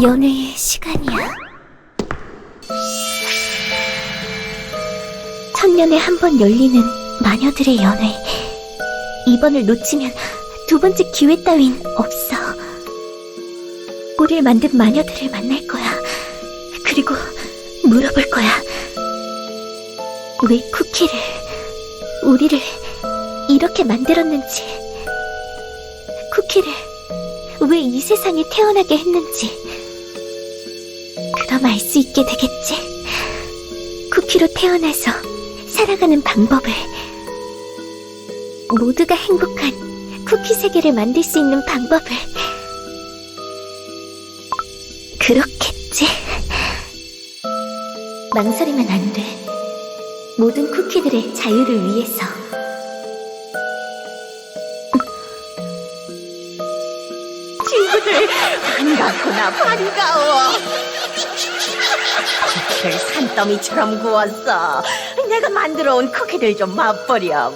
연애의 시간이야. 천년에 한 번 열리는 마녀들의 연회. 이번을 놓치면 두 번째 기회 따윈 없어. 우릴 만든 마녀들을 만날 거야. 그리고 물어볼 거야. 왜 쿠키를, 우리를 이렇게 만들었는지, 쿠키를 왜 이 세상에 태어나게 했는지. 그럼 알 수 있게 되겠지. 쿠키로 태어나서 살아가는 방법을. 모두가 행복한 쿠키 세계를 만들 수 있는 방법을. 그렇겠지. 망설이면 안 돼. 모든 쿠키들의 자유를 위해서. 친구들, 반갑구나, 반가워. 쿠키를 산더미처럼 구웠어. 내가 만들어 온 쿠키들 좀 맛보렴.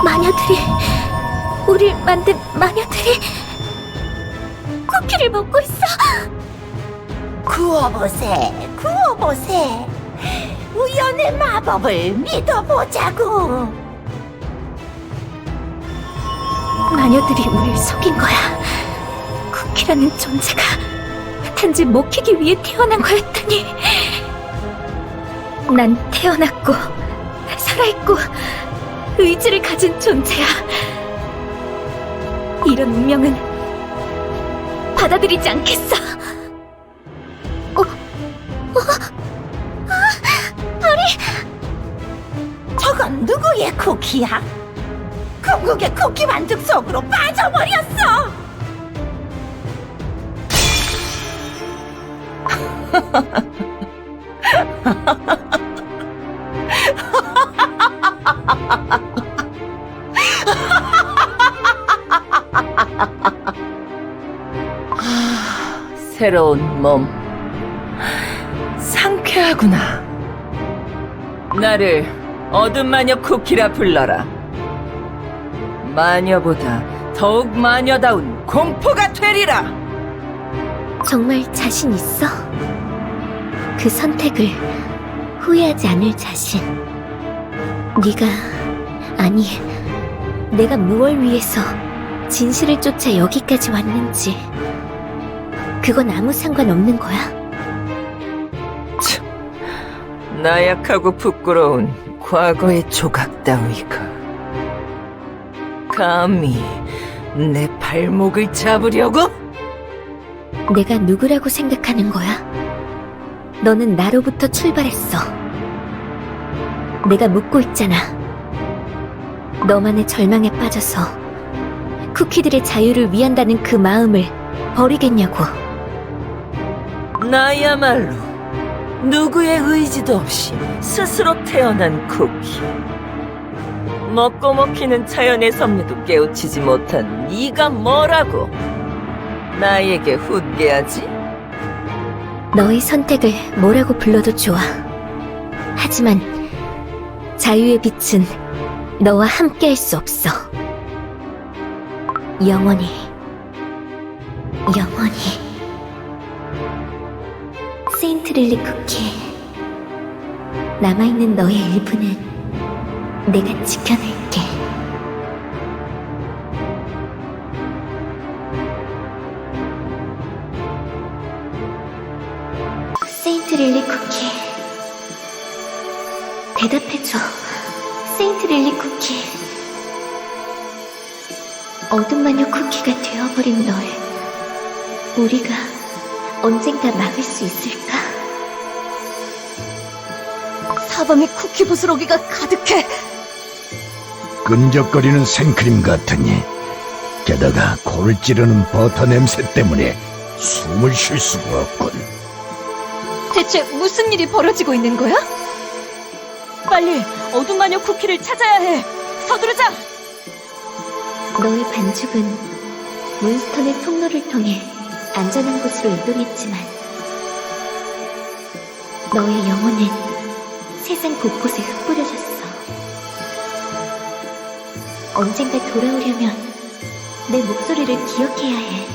마녀들이, 우릴 만든 마녀들이 쿠키를 먹고 있어. 구워보세, 구워보세. 우연의 마법을 믿어보자고. 마녀들이 우릴 속인 거야. 쿠키라는 존재가 단지 먹히기 위해 태어난 거였다니. 난 태어났고 살아있고 의지를 가진 존재야. 이런 운명은 받아들이지 않겠어. 저건 누구의 쿠키야? 궁극의 쿠키 반죽 속으로 빠져버렸어. 새로운 몸, 상쾌하구나. 나를 어둠 마녀 쿠키라 불러라. 마녀보다 더욱 마녀다운 공포가 되리라. 정말 자신 있어? 그 선택을 후회하지 않을 자신. 네가, 아니, 내가 무얼 위해서 진실을 쫓아 여기까지 왔는지 그건 아무 상관없는 거야. 나약하고 부끄러운 과거의 조각 따위가 감히 내 발목을 잡으려고? 내가 누구라고 생각하는 거야? 너는 나로부터 출발했어. 내가 묻고 있잖아. 너만의 절망에 빠져서 쿠키들의 자유를 위한다는 그 마음을 버리겠냐고. 나야말로 누구의 의지도 없이 스스로 태어난 쿠키. 먹고 먹히는 자연의 섭리도 깨우치지 못한 네가 뭐라고 나에게 훈계하지? 너의 선택을 뭐라고 불러도 좋아. 하지만 자유의 빛은 너와 함께할 수 없어. 영원히, 영원히. 세인트 릴리 쿠키, 남아있는 너의 일부는 내가 지켜낼게. 세인트 릴리 쿠키, 대답해줘. 세인트 릴리 쿠키. 어둠 마녀 쿠키가 되어버린 널 우리가 언젠가 막을 수 있을까? 사방에 쿠키 부스러기가 가득해. 끈적거리는 생크림 같으니, 게다가 코를 찌르는 버터 냄새 때문에 숨을 쉴 수가 없군. 대체 무슨 일이 벌어지고 있는 거야? 빨리 어둠 마녀 쿠키를 찾아야 해. 서두르자. 너의 반죽은 몬스턴의 통로를 통해 안전한 곳으로 이동했지만 너의 영혼은 세상 곳곳에 흩뿌려졌어. 언젠가 돌아오려면 내 목소리를 기억해야 해.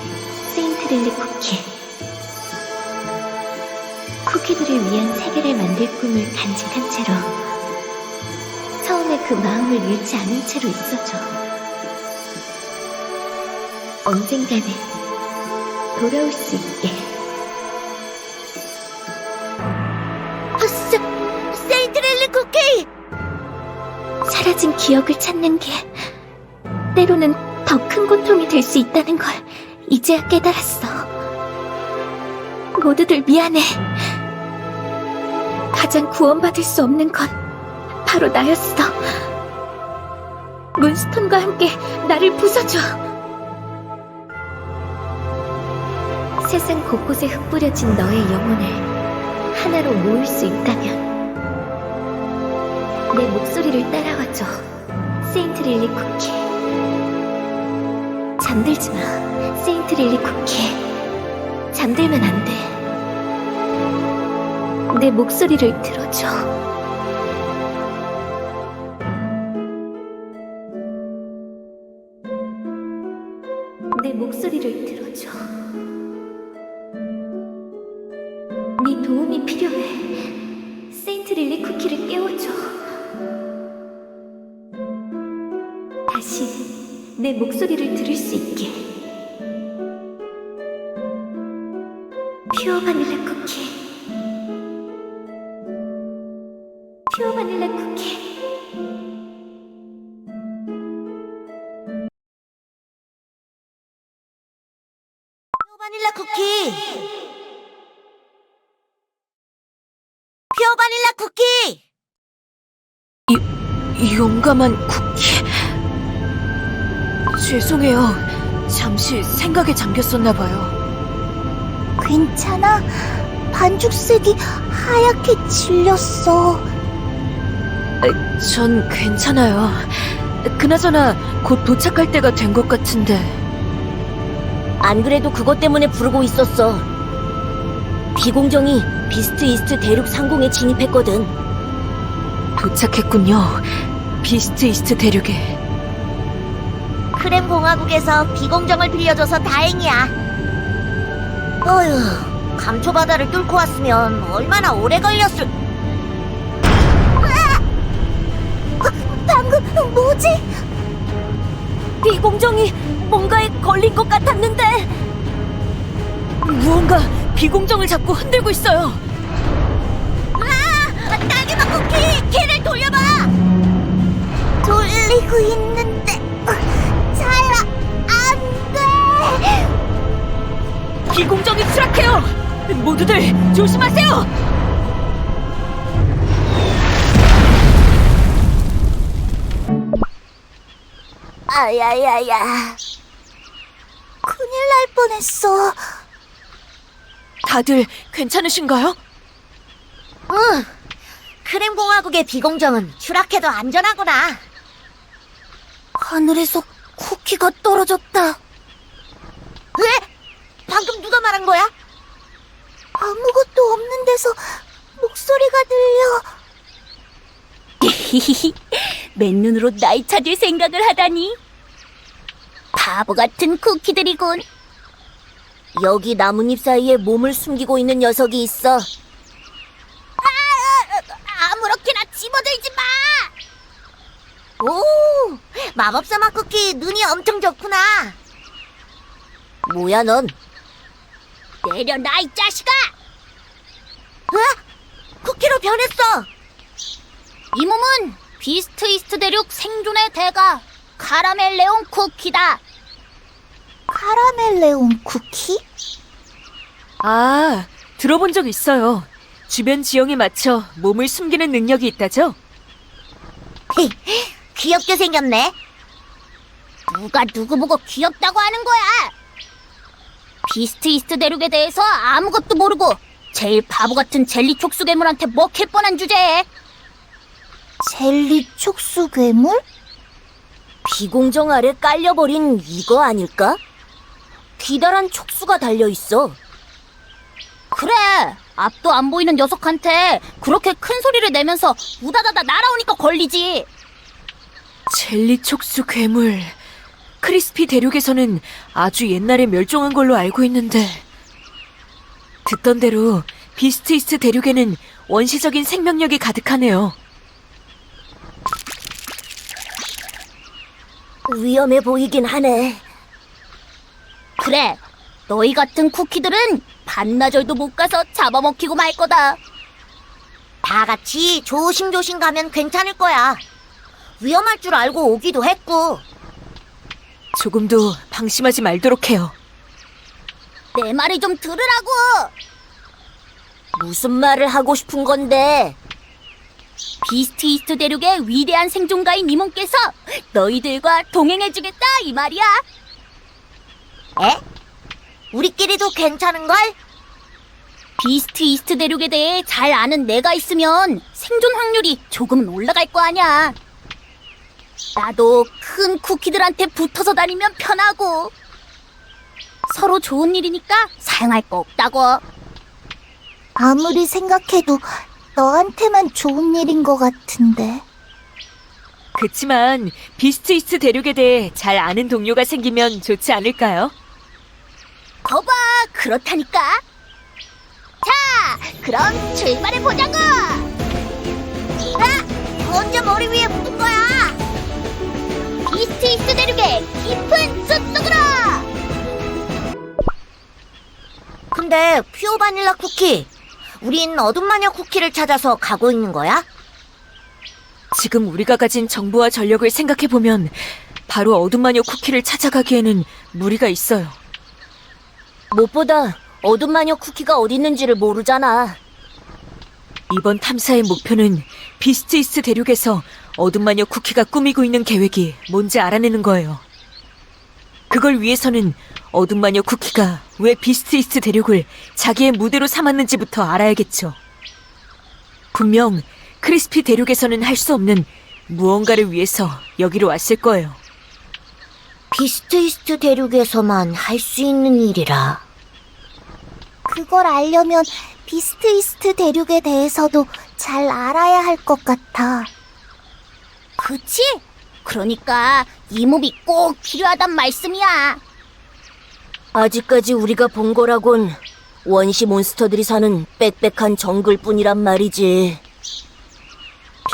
세인트릴리 쿠키. 쿠키들을 위한 세계를 만들 꿈을 간직한 채로 처음에 그 마음을 잃지 않은 채로 있어줘. 언젠가는 돌아올 수 있게. 세인트릴리 쿠키! 사라진 기억을 찾는 게 때로는 더 큰 고통이 될 수 있다는 걸 이제야 깨달았어. 모두들 미안해. 가장 구원받을 수 없는 건 바로 나였어. 문스톤과 함께 나를 부숴줘. 세상 곳곳에 흩뿌려진 너의 영혼을 하나로 모을 수 있다면 내 목소리를 따라와줘. 세인트릴리 쿠키. 잠들지 마, 세인트릴리 쿠키. 잠들면 안 돼. 내 목소리를 들어줘. 내 목소리를 들어줘. 네 도움이 필요해. 세인트릴리 쿠키를 깨워줘. 다시 내 목소리를 들을 수 있게. 퓨어 바닐라 쿠키. 퓨어 바닐라 쿠키. 퓨어 바닐라 쿠키. 퓨어 바닐라 쿠키. 용감한 쿠키. 죄송해요. 잠시 생각에 잠겼었나봐요. 괜찮아? 반죽색이 하얗게 질렸어. 전 괜찮아요. 그나저나 곧 도착할 때가 된 것 같은데. 안 그래도 그것 때문에 부르고 있었어. 비공정이 비스트 이스트 대륙 상공에 진입했거든. 도착했군요. 비스트 이스트 대륙에. 크렘 공화국에서 비공정을 빌려줘서 다행이야. 어휴, 감초 바다를 뚫고 왔으면 얼마나 오래 걸렸을. 방금 뭐지? 비공정이 뭔가에 걸린 것 같았는데. 무언가 비공정을 잡고 흔들고 있어요. 딸기맛 쿠키, 걔를 돌려봐. 돌리고 있는데 잘 안 돼. 비공정이 추락해요. 모두들 조심하세요. 아야야야. 큰일 날 뻔했어. 다들 괜찮으신가요? 응. 크렘 공화국의 비공정은 추락해도 안전하구나. 하늘에서 쿠키가 떨어졌다. 왜? 방금 누가 말한 거야? 아무것도 없는 데서 목소리가 들려. 맨눈으로 나이 찾을 생각을 하다니. 바보 같은 쿠키들이군. 여기 나뭇잎 사이에 몸을 숨기고 있는 녀석이 있어. 아무렇게나 집어들지 마! 오, 마법사 맛 쿠키 눈이 엄청 좋구나. 뭐야 넌? 내려놔 이 자식아! 쿠키로 변했어. 이 몸은 비스트 이스트 대륙 생존의 대가 카라멜레온 쿠키다. 카라멜레온 쿠키? 아, 들어본 적 있어요. 주변 지형에 맞춰 몸을 숨기는 능력이 있다죠? 귀엽게 생겼네. 누가 누구 보고 귀엽다고 하는 거야? 비스트 이스트 대륙에 대해서 아무것도 모르고 제일 바보 같은 젤리 촉수 괴물한테 먹힐 뻔한 주제에. 젤리 촉수 괴물? 비공정 아래 깔려버린 이거 아닐까? 기다란 촉수가 달려있어. 그래, 앞도 안 보이는 녀석한테 그렇게 큰 소리를 내면서 우다다다 날아오니까 걸리지. 젤리 촉수 괴물. 크리스피 대륙에서는 아주 옛날에 멸종한 걸로 알고 있는데, 듣던 대로 비스트이스트 대륙에는 원시적인 생명력이 가득하네요. 위험해 보이긴 하네. 그래, 너희 같은 쿠키들은 반나절도 못 가서 잡아먹히고 말 거다. 다 같이 조심조심 가면 괜찮을 거야. 위험할 줄 알고 오기도 했고. 조금도 방심하지 말도록 해요. 내 말을 좀 들으라고! 무슨 말을 하고 싶은 건데? 비스트이스트 대륙의 위대한 생존가인 이몬께서 너희들과 동행해주겠다 이 말이야. 에? 우리끼리도 괜찮은걸? 비스트이스트 대륙에 대해 잘 아는 내가 있으면 생존 확률이 조금은 올라갈 거 아냐. 나도 큰 쿠키들한테 붙어서 다니면 편하고. 서로 좋은 일이니까 사양할 거 없다고. 아무리 생각해도 너한테만 좋은 일인 것 같은데. 그치만 비스트이스트 대륙에 대해 잘 아는 동료가 생기면 좋지 않을까요? 거봐, 그렇다니까. 자, 그럼 출발해보자고. 아, 언제 머리 위에 묻은 거야? 비스트이스트 대륙의 깊은 숲속으로. 근데 퓨어 바닐라 쿠키, 우린 어둠 마녀 쿠키를 찾아서 가고 있는 거야? 지금 우리가 가진 정보와 전력을 생각해보면 바로 어둠마녀 쿠키를 찾아가기에는 무리가 있어요. 무엇보다 어둠 마녀 쿠키가 어디 있는지를 모르잖아. 이번 탐사의 목표는 비스트이스트 대륙에서 어둠마녀 쿠키가 꾸미고 있는 계획이 뭔지 알아내는 거예요. 그걸 위해서는 어둠마녀 쿠키가 왜 비스트이스트 대륙을 자기의 무대로 삼았는지부터 알아야겠죠. 분명 크리스피 대륙에서는 할 수 없는 무언가를 위해서 여기로 왔을 거예요. 비스트이스트 대륙에서만 할 수 있는 일이라. 그걸 알려면 비스트이스트 대륙에 대해서도 잘 알아야 할 것 같아. 그치? 그러니까 이 몸이 꼭 필요하단 말씀이야. 아직까지 우리가 본 거라곤 원시 몬스터들이 사는 빽빽한 정글뿐이란 말이지.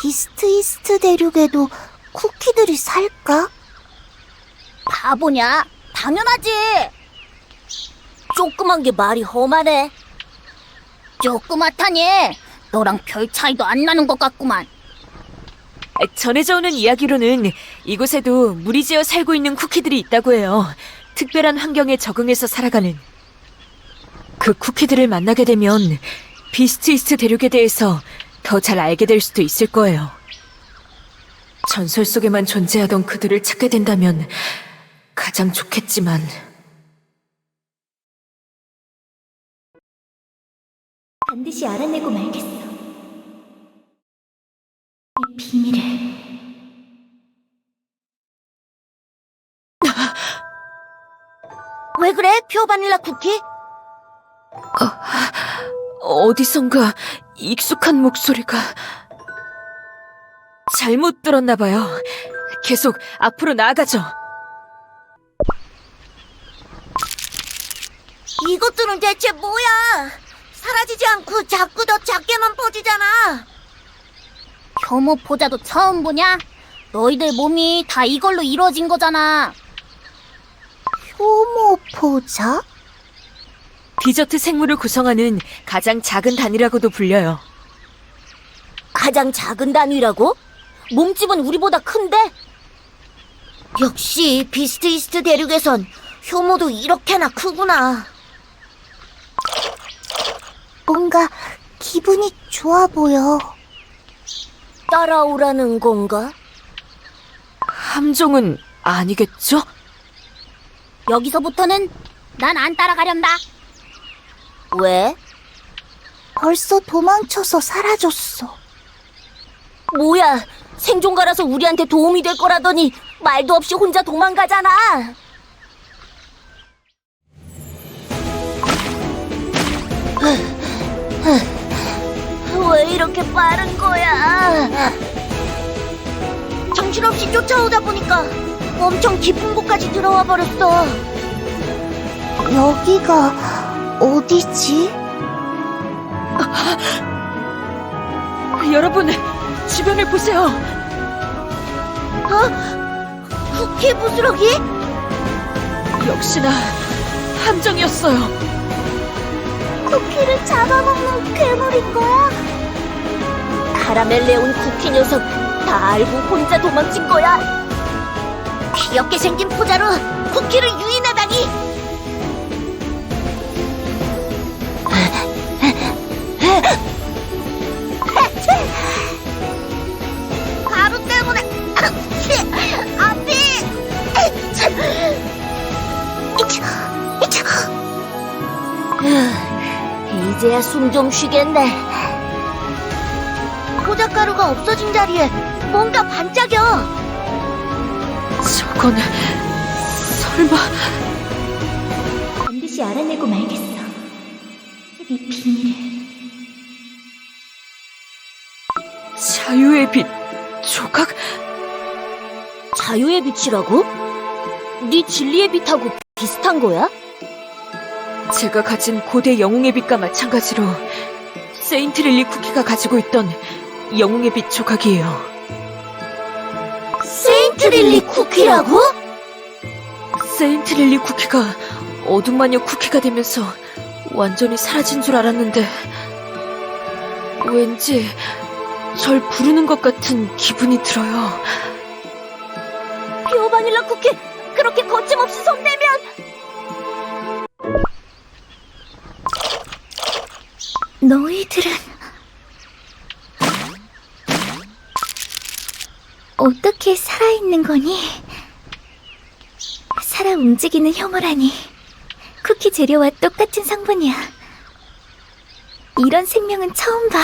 비스트이스트 대륙에도 쿠키들이 살까? 바보냐? 당연하지. 조그만 게 말이 험하네. 조그맣다니. 너랑 별 차이도 안 나는 것 같구만. 전해져 오는 이야기로는 이곳에도 무리지어 살고 있는 쿠키들이 있다고 해요. 특별한 환경에 적응해서 살아가는. 그 쿠키들을 만나게 되면 비스트이스트 대륙에 대해서 더 잘 알게 될 수도 있을 거예요. 전설 속에만 존재하던 그들을 찾게 된다면 가장 좋겠지만. 반드시 알아내고 말겠어. 이 비밀을. 왜 그래, 퓨어 바닐라 쿠키? 어디선가 익숙한 목소리가. 잘못 들었나 봐요. 계속 앞으로 나아가죠. 이것들은 대체 뭐야? 사라지지 않고 자꾸 더 작게만 퍼지잖아. 혐오 포자도 처음 보냐? 너희들 몸이 다 이걸로 이루어진 거잖아. 효모포자? 디저트 생물을 구성하는 가장 작은 단위라고도 불려요. 가장 작은 단위라고? 몸집은 우리보다 큰데? 역시 비스트이스트 대륙에선 효모도 이렇게나 크구나. 뭔가 기분이 좋아 보여. 따라오라는 건가? 함정은 아니겠죠? 여기서부터는 난 안 따라가련다. 왜? 벌써 도망쳐서 사라졌어. 뭐야, 생존가라서 우리한테 도움이 될 거라더니 말도 없이 혼자 도망가잖아. 왜 이렇게 빠른 거야? 정신없이 쫓아오다 보니까 엄청 깊은 곳까지 들어와 버렸어. 여기가 어디지? 여러분, 주변을 보세요. 쿠키 부스러기? 역시나 함정이었어요. 쿠키를 잡아먹는 괴물인 거야? 카라멜레 온 쿠키 녀석 다 알고 혼자 도망친 거야? 귀엽게 생긴 포자로 쿠키를 유인하다니! 가루 때문에 앞이 이제야 숨 좀 쉬겠네. 포자가루가 없어진 자리에 뭔가 반짝여. 저건 설마 반드시 알아내고 말겠어. 이 비밀을. 자유의 빛 조각? 자유의 빛이라고? 네 진리의 빛하고 비슷한 거야? 제가 가진 고대 영웅의 빛과 마찬가지로 세인트릴리 쿠키가 가지고 있던 영웅의 빛 조각이에요. 세인트릴리 쿠키라고? 세인트릴리 쿠키가 어둠 마녀 쿠키가 되면서 완전히 사라진 줄 알았는데 왠지 절 부르는 것 같은 기분이 들어요. 퓨어 바닐라 쿠키 그렇게 거침없이 손대면 너희들은 어떻게 살아있는 거니? 살아 움직이는 혐오라니. 쿠키 재료와 똑같은 성분이야. 이런 생명은 처음 봐.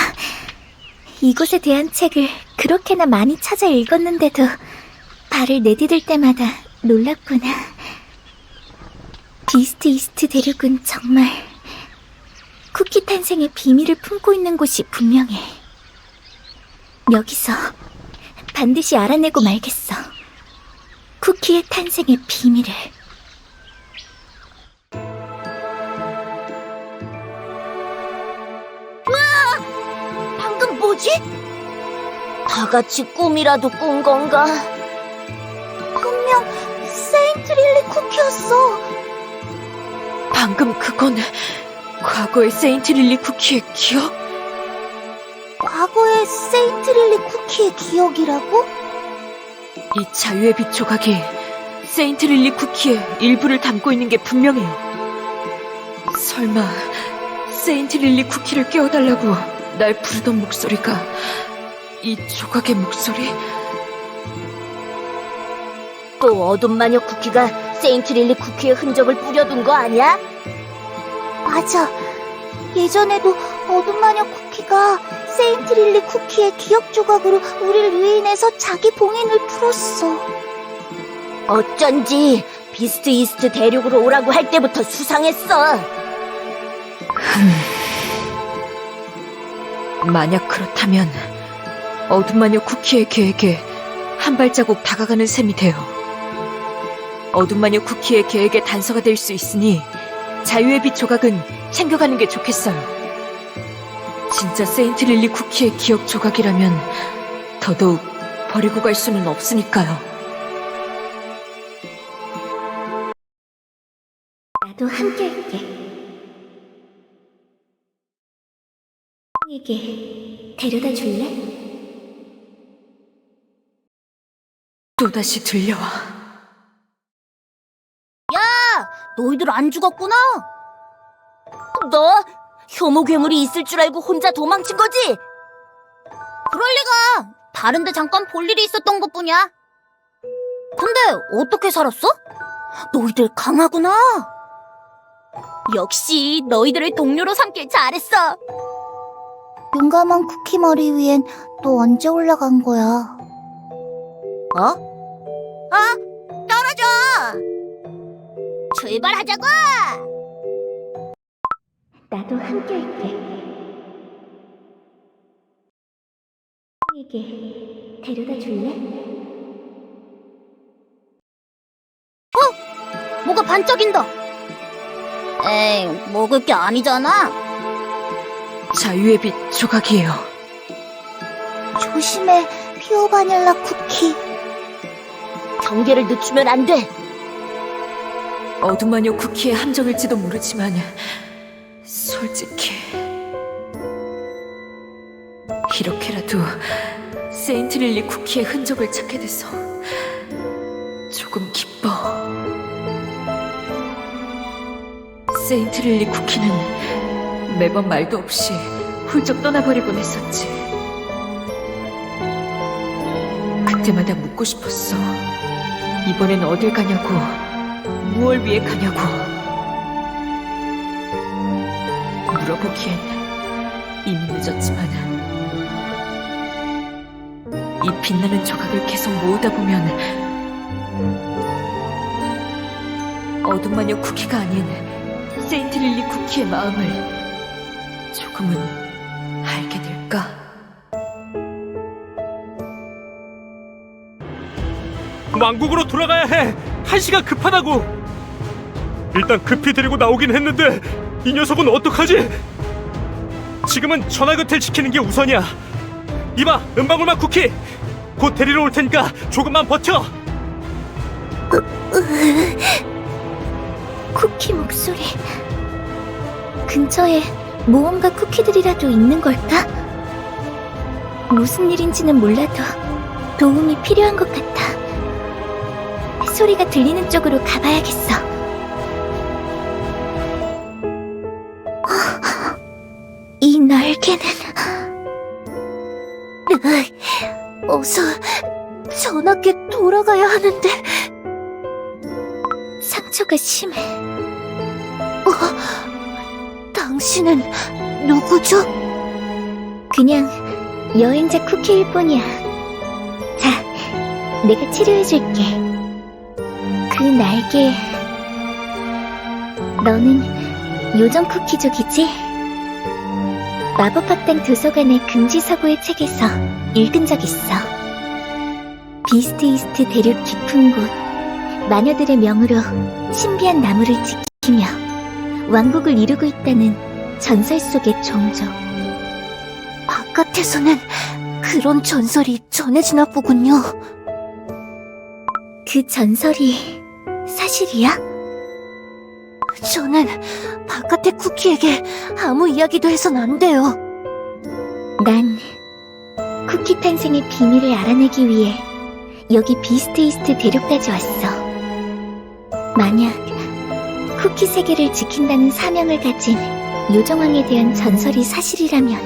이곳에 대한 책을 그렇게나 많이 찾아 읽었는데도 발을 내디딜 때마다 놀랍구나. 비스트 이스트 대륙은 정말 쿠키 탄생의 비밀을 품고 있는 곳이 분명해. 여기서 반드시 알아내고 말겠어. 쿠키의 탄생의 비밀을. 방금 뭐지? 다 같이 꿈이라도 꾼 건가? 분명 세인트릴리 쿠키였어. 방금 그건 과거의 세인트릴리 쿠키의 기억? 과거의 세인트릴리 쿠키의 기억이라고? 이 자유의 빛 조각이 세인트릴리 쿠키의 일부를 담고 있는 게 분명해요. 설마 세인트릴리 쿠키를 깨워달라고 날 부르던 목소리가 이 조각의 목소리? 또 어둠 마녀 쿠키가 세인트릴리 쿠키의 흔적을 뿌려둔 거 아니야? 맞아. 예전에도 어둠 마녀 쿠키가 세인트릴리 쿠키의 기억 조각으로 우리를 유인해서 자기 봉인을 풀었어. 어쩐지 비스트 이스트 대륙으로 오라고 할 때부터 수상했어. 만약 그렇다면 어둠 마녀 쿠키의 계획에 한 발자국 다가가는 셈이 돼요. 어둠 마녀 쿠키의 계획의 단서가 될 수 있으니 자유의 빛 조각은 챙겨가는 게 좋겠어요. 진짜 세인트릴리 쿠키의 기억 조각이라면 더더욱 버리고 갈 수는 없으니까요. 나도 함께 할게. 에게 데려다 줄래? 또다시 들려와. 너희들 안 죽었구나? 너 혐오 괴물이 있을 줄 알고 혼자 도망친 거지? 그럴 리가. 다른데 잠깐 볼 일이 있었던 것뿐이야. 근데 어떻게 살았어? 너희들 강하구나. 역시 너희들을 동료로 삼길 잘했어. 용감한 쿠키 머리 위엔 또 언제 올라간 거야? 떨어져! 출발하자고! 나도 함께 할게. 에게 데려다 줄래? 뭐가 반짝인다. 에이, 먹을 게 아니잖아. 자유의 빛 조각이에요. 조심해, 퓨어 바닐라 쿠키. 경계를 늦추면 안 돼. 어둠 마녀 쿠키의 함정일지도 모르지만 솔직히 이렇게라도 세인트 릴리 쿠키의 흔적을 찾게 돼서 조금 기뻐. 세인트 릴리 쿠키는 매번 말도 없이 훌쩍 떠나버리곤 했었지. 그때마다 묻고 싶었어. 이번엔 어딜 가냐고, 무얼 위해 가냐고. 물어보기엔 이미 늦었지만 이 빛나는 조각을 계속 모으다 보면 어둠 마녀 쿠키가 아닌 세인트 릴리 쿠키의 마음을 조금은 알게 될까? 왕국으로 돌아가야 해. 한시가 급하다고. 일단 급히 데리고 나오긴 했는데 이 녀석은 어떡하지? 지금은 전화 곁을 지키는 게 우선이야. 이봐, 은방울맛 쿠키. 곧 데리러 올 테니까 조금만 버텨. 쿠키 목소리. 근처에 모험가 쿠키들이라도 있는 걸까? 무슨 일인지는 몰라도 도움이 필요한 것 같아. 소리가 들리는 쪽으로 가봐야겠어. 이 날개는... 어서 전하께 돌아가야 하는데... 상처가 심해. 당신은 누구죠? 그냥 여행자 쿠키일 뿐이야. 자, 내가 치료해줄게. 그 날개... 너는 요정 쿠키족이지? 마법학당 도서관의 금지서고의 책에서 읽은 적 있어. 비스트 이스트 대륙 깊은 곳, 마녀들의 명으로 신비한 나무를 지키며 왕국을 이루고 있다는 전설 속의 종족. 바깥에서는 그런 전설이 전해지나 보군요. 그 전설이 사실이야? 저는 바깥의 쿠키에게 아무 이야기도 해선 안 돼요. 난 쿠키 탄생의 비밀을 알아내기 위해 여기 비스트 이스트 대륙까지 왔어. 만약 쿠키 세계를 지킨다는 사명을 가진 요정왕에 대한 전설이 사실이라면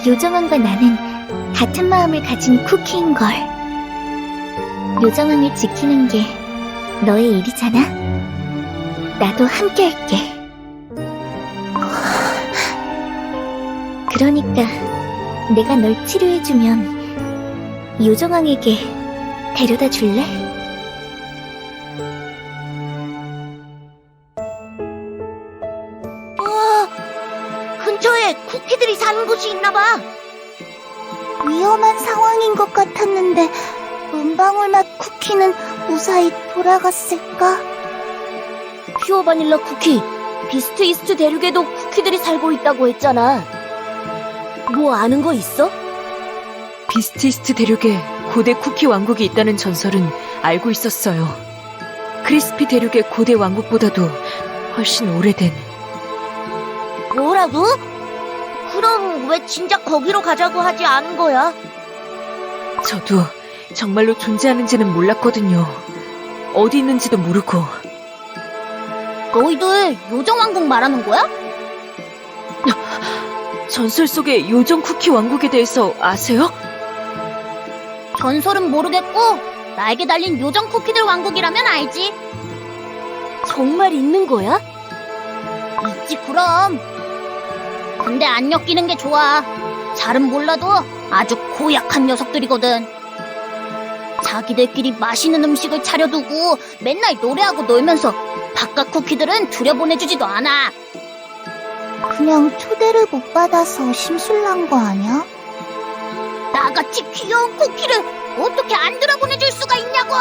요정왕과 나는 같은 마음을 가진 쿠키인걸. 요정왕을 지키는 게 너의 일이잖아? 나도 함께 할게. 그러니까 내가 널 치료해주면 요정왕에게 데려다 줄래? 근처에 쿠키들이 사는 곳이 있나봐. 위험한 상황인 것 같았는데 은방울맛 쿠키는 무사히 돌아갔을까? 퓨어 바닐라 쿠키, 비스트 이스트 대륙에도 쿠키들이 살고 있다고 했잖아. 뭐 아는 거 있어? 비스트 이스트 대륙에 고대 쿠키 왕국이 있다는 전설은 알고 있었어요. 크리스피 대륙의 고대 왕국보다도 훨씬 오래된. 뭐라고? 그럼 왜 진작 거기로 가자고 하지 않은 거야? 저도 정말로 존재하는지는 몰랐거든요. 어디 있는지도 모르고. 너희들 요정왕국 말하는 거야? 전설 속의 요정 쿠키 왕국에 대해서 아세요? 전설은 모르겠고 날개 달린 요정 쿠키들 왕국이라면 알지. 정말 있는 거야? 있지 그럼. 근데 안 엮이는 게 좋아. 잘은 몰라도 아주 고약한 녀석들이거든. 자기들끼리 맛있는 음식을 차려두고 맨날 노래하고 놀면서 바깥 쿠키들은 들여보내주지도 않아. 그냥 초대를 못 받아서 심술난 거 아니야? 나같이 귀여운 쿠키를 어떻게 안 들여보내줄 수가 있냐고.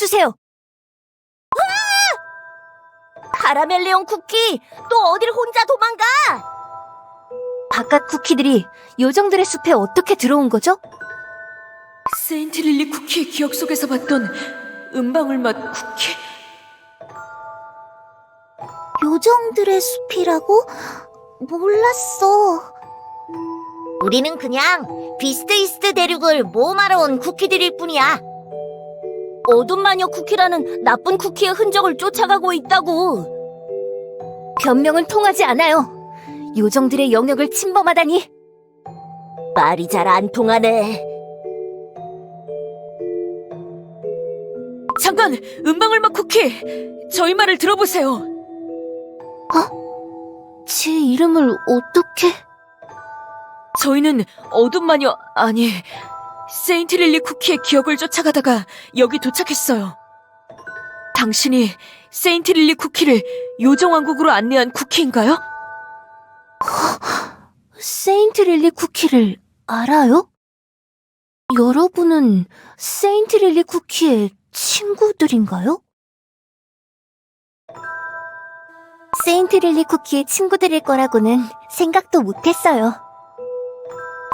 주세요. 카라멜레온 쿠키, 또 어딜 혼자 도망가? 바깥 쿠키들이 요정들의 숲에 어떻게 들어온 거죠? 세인트 릴리 쿠키의 기억 속에서 봤던 은방울 맛 쿠키? 요정들의 숲이라고? 몰랐어. 우리는 그냥 비스트 이스트 대륙을 모험하러 온 쿠키들일 뿐이야. 어둠 마녀 쿠키라는 나쁜 쿠키의 흔적을 쫓아가고 있다고. 변명은 통하지 않아요. 요정들의 영역을 침범하다니. 말이 잘 안 통하네. 잠깐! 은방울 맛 쿠키! 저희 말을 들어보세요. 제 이름을 어떻게... 저희는 어둠 마녀, 아니, 세인트 릴리 쿠키의 기억을 쫓아가다가 여기 도착했어요. 당신이 세인트 릴리 쿠키를 요정왕국으로 안내한 쿠키인가요? 세인트 릴리 쿠키를 알아요? 여러분은 세인트 릴리 쿠키의 친구들인가요? 세인트 릴리 쿠키의 친구들일 거라고는 생각도 못했어요.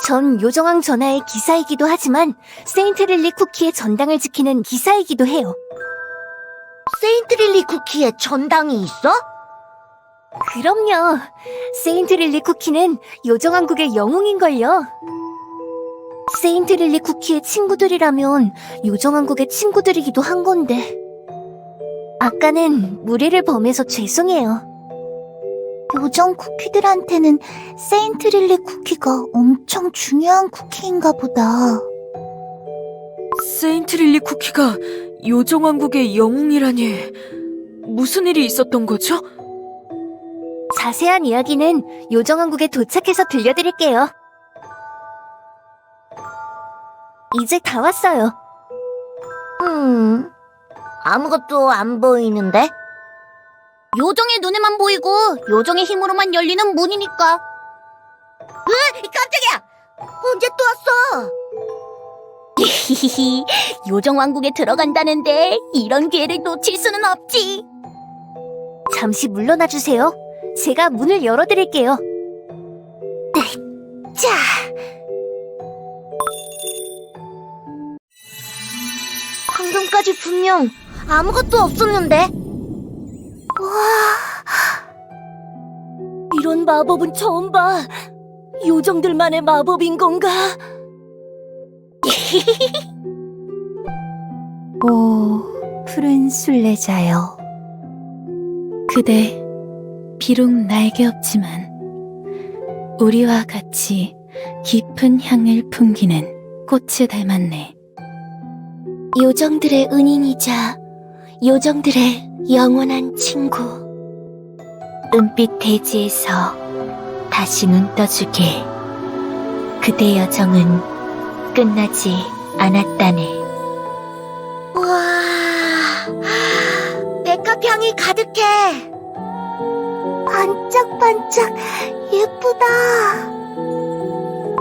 전 요정왕 전하의 기사이기도 하지만 세인트 릴리 쿠키의 전당을 지키는 기사이기도 해요. 세인트 릴리 쿠키의 전당이 있어? 그럼요. 세인트 릴리 쿠키는 요정왕국의 영웅인걸요. 세인트 릴리 쿠키의 친구들이라면 요정왕국의 친구들이기도 한 건데. 아까는 무례를 범해서 죄송해요. 요정 쿠키들한테는 세인트 릴리 쿠키가 엄청 중요한 쿠키인가 보다. 세인트 릴리 쿠키가 요정왕국의 영웅이라니, 무슨 일이 있었던 거죠? 자세한 이야기는 요정왕국에 도착해서 들려드릴게요. 이제 다 왔어요. 아무것도 안 보이는데? 요정의 눈에만 보이고 요정의 힘으로만 열리는 문이니까. 깜짝이야! 언제 또 왔어? 히히히, 요정왕국에 들어간다는데 이런 기회를 놓칠 수는 없지. 잠시 물러나 주세요. 제가 문을 열어드릴게요. 자. 방금까지 분명 아무것도 없었는데. 와, 이런 마법은 처음 봐. 요정들만의 마법인 건가? 오, 푸른 순례자여. 그대, 비록 날개 없지만 우리와 같이 깊은 향을 풍기는 꽃을 닮았네. 요정들의 은인이자 요정들의 영원한 친구. 은빛 대지에서 다시 눈 떠주게. 그대 여정은 끝나지 않았다네. 와, 백합향이 가득해. 반짝반짝 예쁘다.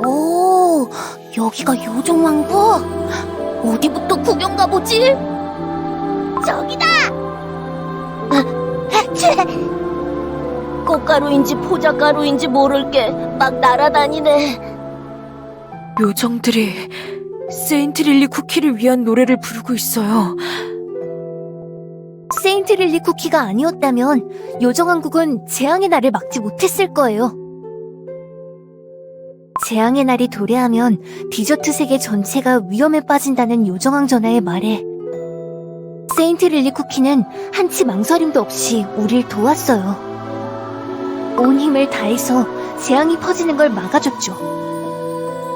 오, 여기가 요정왕국? 어디부터 구경 가보지? 저기다! 꽃가루인지 포자가루인지 모를 게 막 날아다니네. 요정들이 세인트 릴리 쿠키를 위한 노래를 부르고 있어요. 세인트 릴리 쿠키가 아니었다면 요정왕국은 재앙의 날을 막지 못했을 거예요. 재앙의 날이 도래하면 디저트 세계 전체가 위험에 빠진다는 요정왕 전하의 말에 세인트 릴리 쿠키는 한치 망설임도 없이 우릴 도왔어요. 온 힘을 다해서 재앙이 퍼지는 걸 막아줬죠.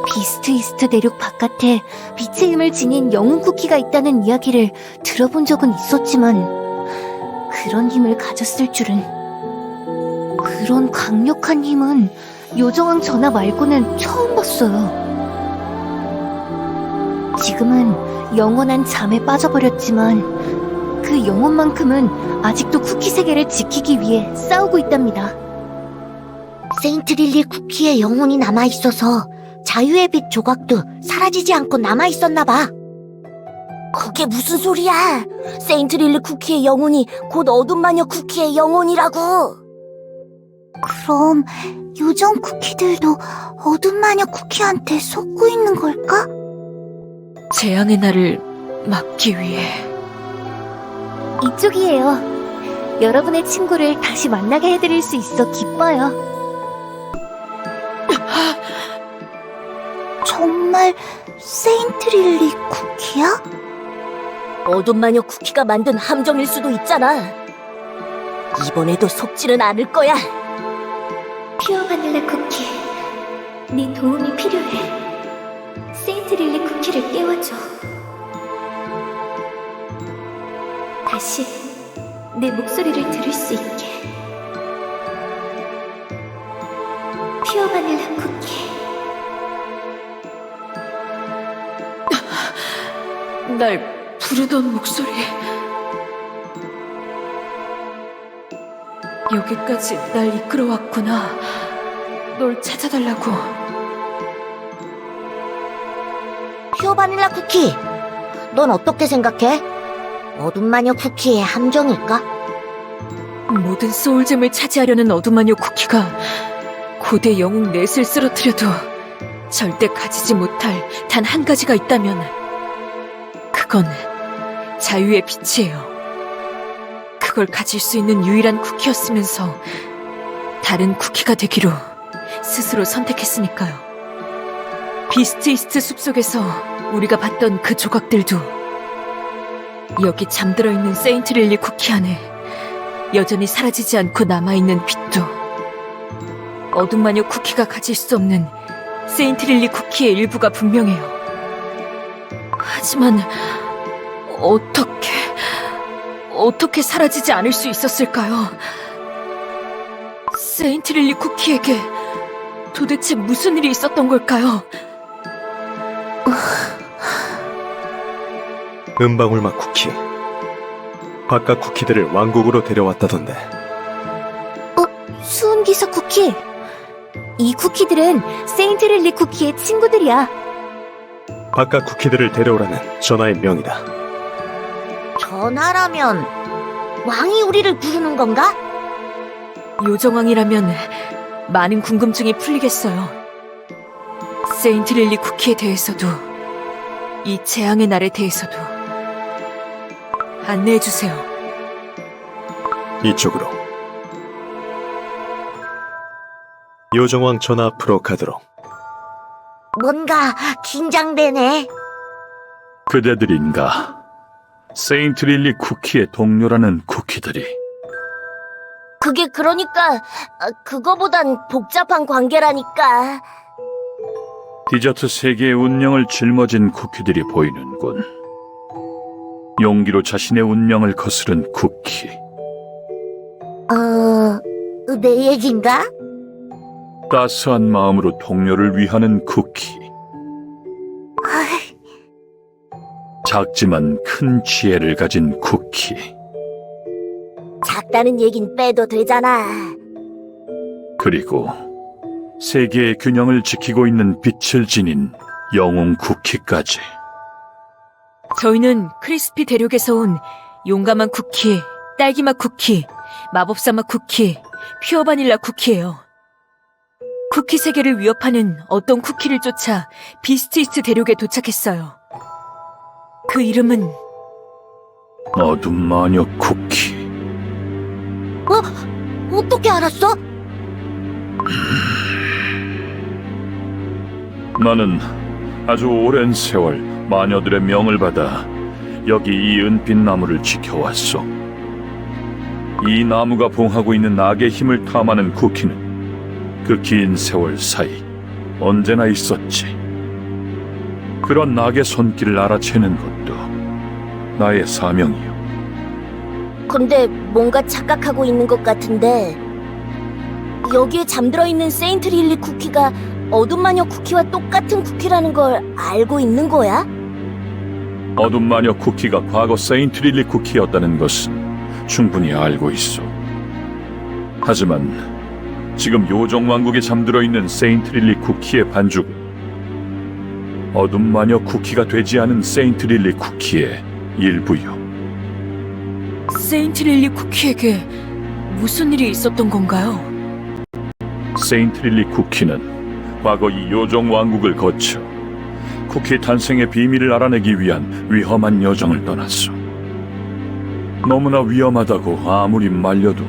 비스트 이스트 대륙 바깥에 빛의 힘을 지닌 영웅 쿠키가 있다는 이야기를 들어본 적은 있었지만 그런 힘을 가졌을 줄은. 그런 강력한 힘은 요정왕 전하 말고는 처음 봤어요. 지금은 영원한 잠에 빠져버렸지만 그 영혼만큼은 아직도 쿠키 세계를 지키기 위해 싸우고 있답니다. 세인트 릴리 쿠키의 영혼이 남아있어서 자유의 빛 조각도 사라지지 않고 남아있었나봐. 그게 무슨 소리야? 세인트 릴리 쿠키의 영혼이 곧 어둠 마녀 쿠키의 영혼이라고. 그럼 요정 쿠키들도 어둠 마녀 쿠키한테 속고 있는 걸까? 재앙의 날을 막기 위해. 이쪽이에요. 여러분의 친구를 다시 만나게 해드릴 수 있어 기뻐요. 정말 세인트 릴리 쿠키야? 어둠 마녀 쿠키가 만든 함정일 수도 있잖아. 이번에도 속지는 않을 거야. 퓨어 바닐라 쿠키, 네 도움이 필요해. 세인트 릴리 쿠키를 깨워줘. 다시 내 목소리를 들을 수 있게. 퓨어 바닐라 쿠키. 날 부르던 목소리. 여기까지 날 이끌어왔구나. 널 찾아달라고. 퓨어 바닐라 쿠키, 넌 어떻게 생각해? 어둠 마녀 쿠키의 함정일까? 모든 소울잼을 차지하려는 어둠마녀 쿠키가 고대 영웅 넷을 쓰러뜨려도 절대 가지지 못할 단 한 가지가 있다면 그건 자유의 빛이에요. 그걸 가질 수 있는 유일한 쿠키였으면서 다른 쿠키가 되기로 스스로 선택했으니까요. 비스트 이스트 숲속에서 우리가 봤던 그 조각들도 여기 잠들어 있는 세인트 릴리 쿠키 안에 여전히 사라지지 않고 남아있는 빛도 어둠 마녀 쿠키가 가질 수 없는 세인트 릴리 쿠키의 일부가 분명해요. 하지만 어떻게 사라지지 않을 수 있었을까요? 세인트 릴리 쿠키에게 도대체 무슨 일이 있었던 걸까요? 은방울맛 쿠키. 바깥 쿠키들을 왕국으로 데려왔다던데. 수은기사 쿠키. 이 쿠키들은 세인트 릴리 쿠키의 친구들이야. 바깥 쿠키들을 데려오라는 전하의 명이다. 전하라면 왕이 우리를 부르는 건가? 요정왕이라면 많은 궁금증이 풀리겠어요. 세인트 릴리 쿠키에 대해서도 이 재앙의 날에 대해서도 안내해주세요. 이쪽으로. 요정왕 전하 앞으로 가도록. 뭔가 긴장되네. 그대들인가? 세인트 릴리 쿠키의 동료라는 쿠키들이. 그게 그러니까 그거보단 복잡한 관계라니까. 디저트 세계의 운명을 짊어진 쿠키들이 보이는군. 용기로 자신의 운명을 거스른 쿠키. 내 얘긴가? 따스한 마음으로 동료를 위하는 쿠키. 작지만 큰 지혜를 가진 쿠키. 작다는 얘긴 빼도 되잖아. 그리고 세계의 균형을 지키고 있는 빛을 지닌 영웅 쿠키까지. 저희는 크리스피 대륙에서 온 용감한 쿠키, 딸기맛 쿠키, 마법사맛 쿠키, 퓨어 바닐라 쿠키예요. 쿠키 세계를 위협하는 어떤 쿠키를 쫓아 비스트 이스트 대륙에 도착했어요. 그 이름은 어둠 마녀 쿠키. 어떻게 알았어? 나는 아주 오랜 세월 마녀들의 명을 받아 여기 이 은빛 나무를 지켜왔소. 이 나무가 봉하고 있는 악의 힘을 탐하는 쿠키는 그 긴 세월 사이 언제나 있었지. 그런 악의 손길을 알아채는 것도 나의 사명이요. 근데 뭔가 착각하고 있는 것 같은데 여기에 잠들어 있는 세인트 릴리 쿠키가 어둠 마녀 쿠키와 똑같은 쿠키라는 걸 알고 있는 거야? 어둠 마녀 쿠키가 과거 세인트 릴리 쿠키였다는 것은 충분히 알고 있어. 하지만 지금 요정 왕국에 잠들어 있는 세인트 릴리 쿠키의 반죽은 어둠 마녀 쿠키가 되지 않은 세인트 릴리 쿠키의 일부요. 세인트 릴리 쿠키에게 무슨 일이 있었던 건가요? 세인트 릴리 쿠키는 과거 이 요정 왕국을 거쳐 쿠키 탄생의 비밀을 알아내기 위한 위험한 여정을 떠났어. 너무나 위험하다고 아무리 말려도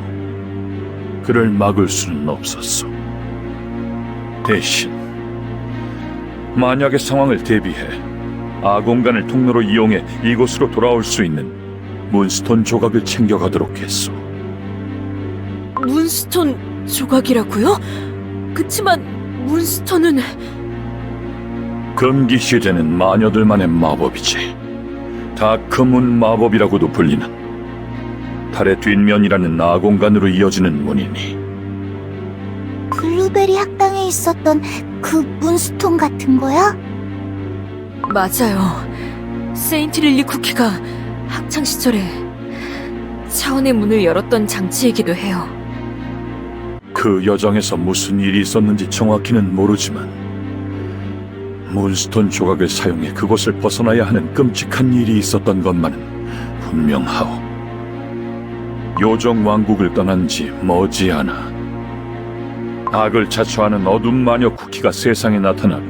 그를 막을 수는 없었어. 대신 만약의 상황을 대비해 아공간을 통로로 이용해 이곳으로 돌아올 수 있는 문스톤 조각을 챙겨가도록 했어. 문스톤 조각이라고요? 그치만 문스톤은 금기 시제는 마녀들만의 마법이지. 다크문 마법이라고도 불리는 달의 뒷면이라는 아공간으로 이어지는 문이니. 블루베리 학당에 있었던 그 문스톤 같은 거야? 맞아요. 세인트 릴리 쿠키가 학창 시절에 차원의 문을 열었던 장치이기도 해요. 그 여정에서 무슨 일이 있었는지 정확히는 모르지만 문스톤 조각을 사용해 그곳을 벗어나야 하는 끔찍한 일이 있었던 것만은 분명하오. 요정 왕국을 떠난 지 머지않아 악을 자초하는 어둠 마녀 쿠키가 세상에 나타나고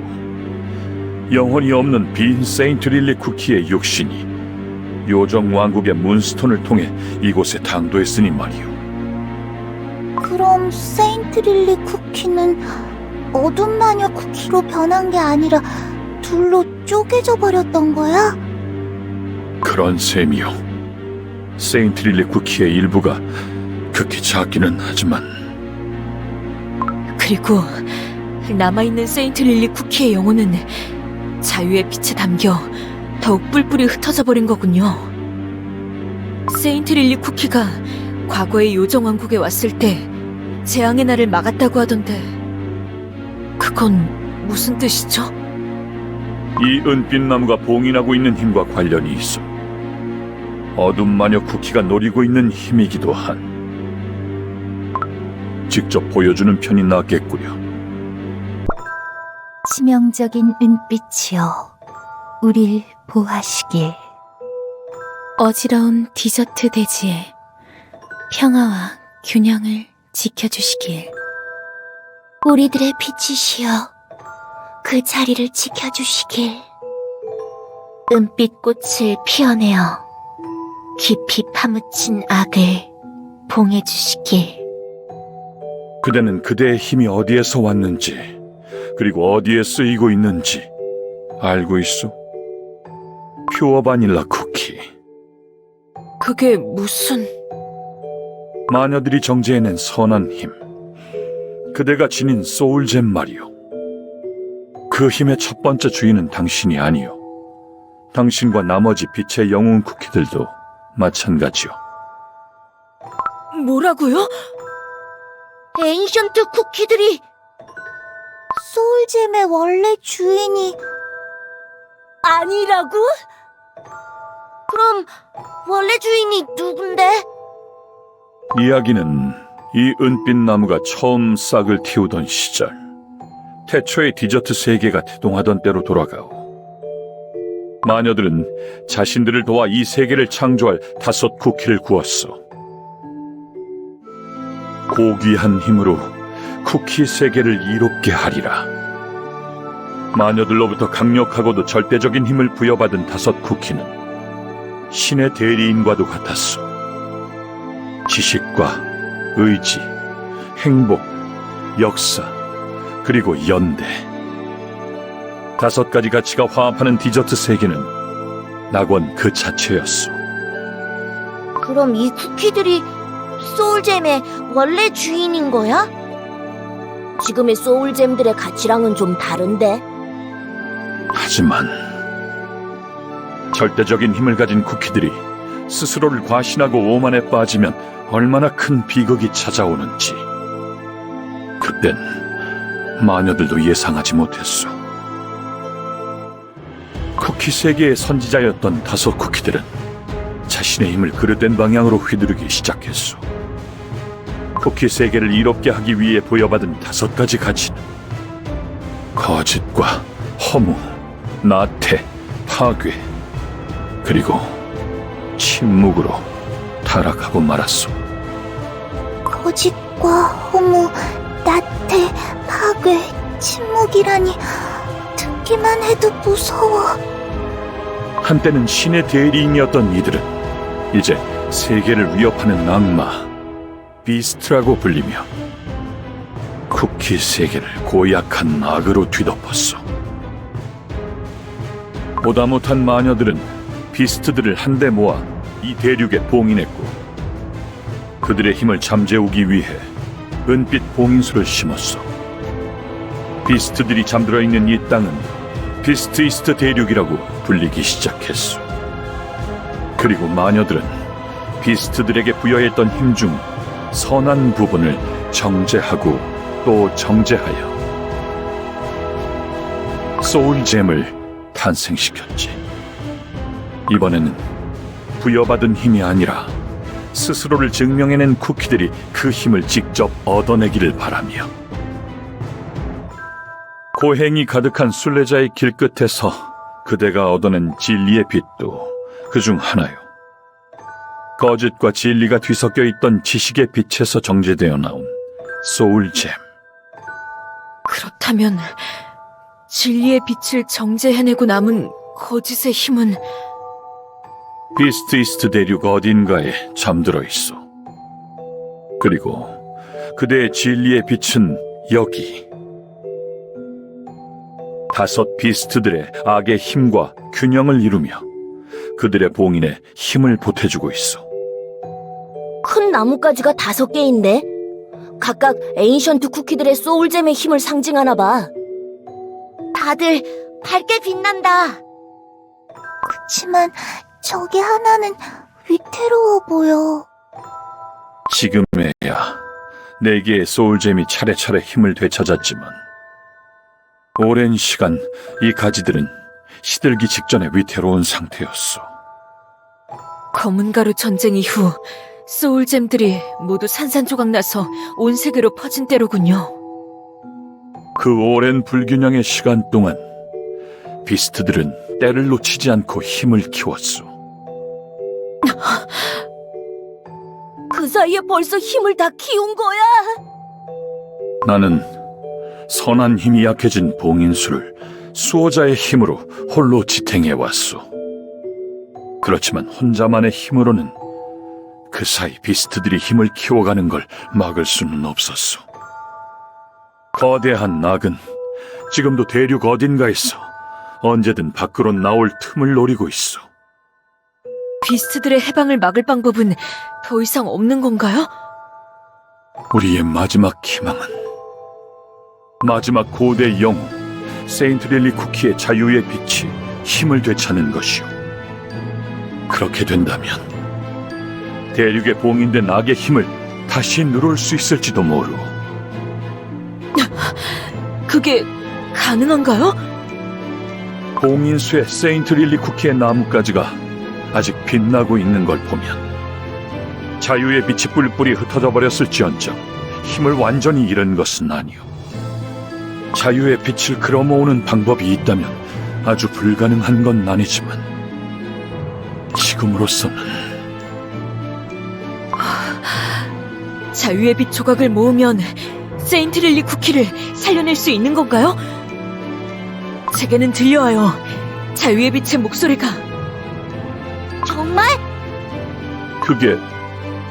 영혼이 없는 빈 세인트 릴리 쿠키의 육신이 요정 왕국의 문스톤을 통해 이곳에 당도했으니 말이오. 그럼 세인트 릴리 쿠키는 어둠 마녀 쿠키로 변한 게 아니라 둘로 쪼개져 버렸던 거야? 그런 셈이요. 세인트 릴리 쿠키의 일부가 극히 작기는 하지만 그리고 남아있는 세인트 릴리 쿠키의 영혼은 자유의 빛에 담겨 더욱 뿔뿔이 흩어져 버린 거군요. 세인트 릴리 쿠키가 과거의 요정 왕국에 왔을 때 재앙의 날을 막았다고 하던데 그건 무슨 뜻이죠? 이 은빛 나무가 봉인하고 있는 힘과 관련이 있어. 어둠 마녀 쿠키가 노리고 있는 힘이기도 한. 직접 보여주는 편이 낫겠구려. 치명적인 은빛이여, 우릴 보하시길. 어지러운 디저트 대지에 평화와 균형을 지켜주시길. 우리들의 빛이시여, 그 자리를 지켜주시길. 은빛꽃을 피어내어 깊이 파묻힌 악을 봉해주시길. 그대는 그대의 힘이 어디에서 왔는지, 그리고 어디에 쓰이고 있는지 알고 있소? 퓨어 바닐라 쿠키. 그게 무슨... 마녀들이 정제해낸 선한 힘. 그대가 지닌 소울잼 말이오. 그 힘의 첫 번째 주인은 당신이 아니오. 당신과 나머지 빛의 영웅 쿠키들도 마찬가지요. 뭐라고요? 엔션트 쿠키들이 소울잼의 원래 주인이 아니라고? 그럼 원래 주인이 누군데? 이야기는 이 은빛 나무가 처음 싹을 틔우던 시절, 태초의 디저트 세계가 태동하던 때로 돌아가오. 마녀들은 자신들을 도와 이 세계를 창조할 5 쿠키를 구웠어. 고귀한 힘으로 쿠키 세계를 이롭게 하리라. 마녀들로부터 강력하고도 절대적인 힘을 부여받은 5 쿠키는 신의 대리인과도 같았어. 지식과 의지, 행복, 역사, 그리고 연대. 5가지 가치가 화합하는 디저트 세계는 낙원 그 자체였어. 그럼 이 쿠키들이 소울잼의 원래 주인인 거야? 지금의 소울잼들의 가치랑은 좀 다른데? 하지만 절대적인 힘을 가진 쿠키들이 스스로를 과신하고 오만에 빠지면 얼마나 큰 비극이 찾아오는지 그땐 마녀들도 예상하지 못했어. 쿠키 세계의 선지자였던 5 쿠키들은 자신의 힘을 그릇된 방향으로 휘두르기 시작했어. 쿠키 세계를 이롭게 하기 위해 부여받은 5가지 가치는 거짓과 허무, 나태, 파괴, 그리고 침묵으로 타락하고 말았소. 거짓과 허무, 나태, 파괴, 침묵이라니 듣기만 해도 무서워. 한때는 신의 대리인이었던 이들은 이제 세계를 위협하는 악마, 비스트라고 불리며 쿠키 세계를 고약한 악으로 뒤덮었어. 보다 못한 마녀들은 비스트들을 한데 모아 이 대륙에 봉인했고, 그들의 힘을 잠재우기 위해 은빛 봉인수를 심었어. 비스트들이 잠들어 있는 이 땅은 비스트 이스트 대륙이라고 불리기 시작했어. 그리고 마녀들은 비스트들에게 부여했던 힘 중 선한 부분을 정제하고 또 정제하여 소울잼을 탄생시켰지. 이번에는 부여받은 힘이 아니라 스스로를 증명해낸 쿠키들이 그 힘을 직접 얻어내기를 바라며, 고행이 가득한 순례자의 길끝에서 그대가 얻어낸 진리의 빛도 그중 하나요. 거짓과 진리가 뒤섞여 있던 지식의 빛에서 정제되어 나온 소울잼. 그렇다면 진리의 빛을 정제해내고 남은 거짓의 힘은 비스트 이스트 대륙 어딘가에 잠들어 있어. 그리고 그대의 진리의 빛은 여기. 5 비스트들의 악의 힘과 균형을 이루며 그들의 봉인에 힘을 보태주고 있어. 큰 나뭇가지가 5개인데 각각 에인션트 쿠키들의 소울잼의 힘을 상징하나 봐. 다들 밝게 빛난다. 그치만 저기 하나는 위태로워 보여. 지금에야 4개의 소울잼이 차례차례 힘을 되찾았지만, 오랜 시간 이 가지들은 시들기 직전에 위태로운 상태였어. 검은 가루 전쟁 이후 소울잼들이 모두 산산조각 나서 온 세계로 퍼진 때로군요. 그 오랜 불균형의 시간 동안 비스트들은 때를 놓치지 않고 힘을 키웠어. 그 사이에 벌써 힘을 다 키운 거야? 나는 선한 힘이 약해진 봉인수를 수호자의 힘으로 홀로 지탱해왔어. 그렇지만 혼자만의 힘으로는 그 사이 비스트들이 힘을 키워가는 걸 막을 수는 없었어. 거대한 낙은 지금도 대륙 어딘가에서 언제든 밖으로 나올 틈을 노리고 있어. 비스트들의 해방을 막을 방법은 더 이상 없는 건가요? 우리의 마지막 희망은 마지막 고대 영웅 세인트 릴리 쿠키의 자유의 빛이 힘을 되찾는 것이오. 그렇게 된다면 대륙에 봉인된 악의 힘을 다시 누를 수 있을지도 모르오. 그게 가능한가요? 봉인수의 세인트 릴리 쿠키의 나뭇가지가 아직 빛나고 있는 걸 보면 자유의 빛이 뿔뿔이 흩어져 버렸을지언정 힘을 완전히 잃은 것은 아니오. 자유의 빛을 끌어모으는 방법이 있다면 아주 불가능한 건 아니지만 지금으로서는 자유의 빛 조각을 모으면 세인트 릴리 쿠키를 살려낼 수 있는 건가요? 제게는 들려와요. 자유의 빛의 목소리가. 정말? 그게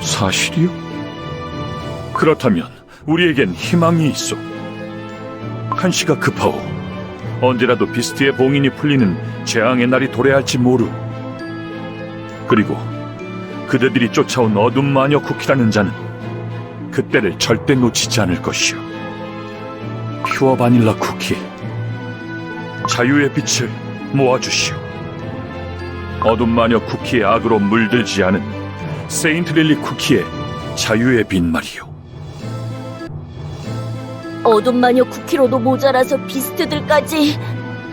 사실이요? 그렇다면 우리에겐 희망이 있어. 한시가 급하오. 언제라도 비스트의 봉인이 풀리는 재앙의 날이 도래할지 모르. 그리고 그대들이 쫓아온 어둠 마녀 쿠키라는 자는 그때를 절대 놓치지 않을 것이오. 퓨어 바닐라 쿠키, 자유의 빛을 모아주시오. 어둠 마녀 쿠키의 악으로 물들지 않은 세인트 릴리 쿠키의 자유의 빛 말이오. 어둠 마녀 쿠키로도 모자라서 비스트들까지.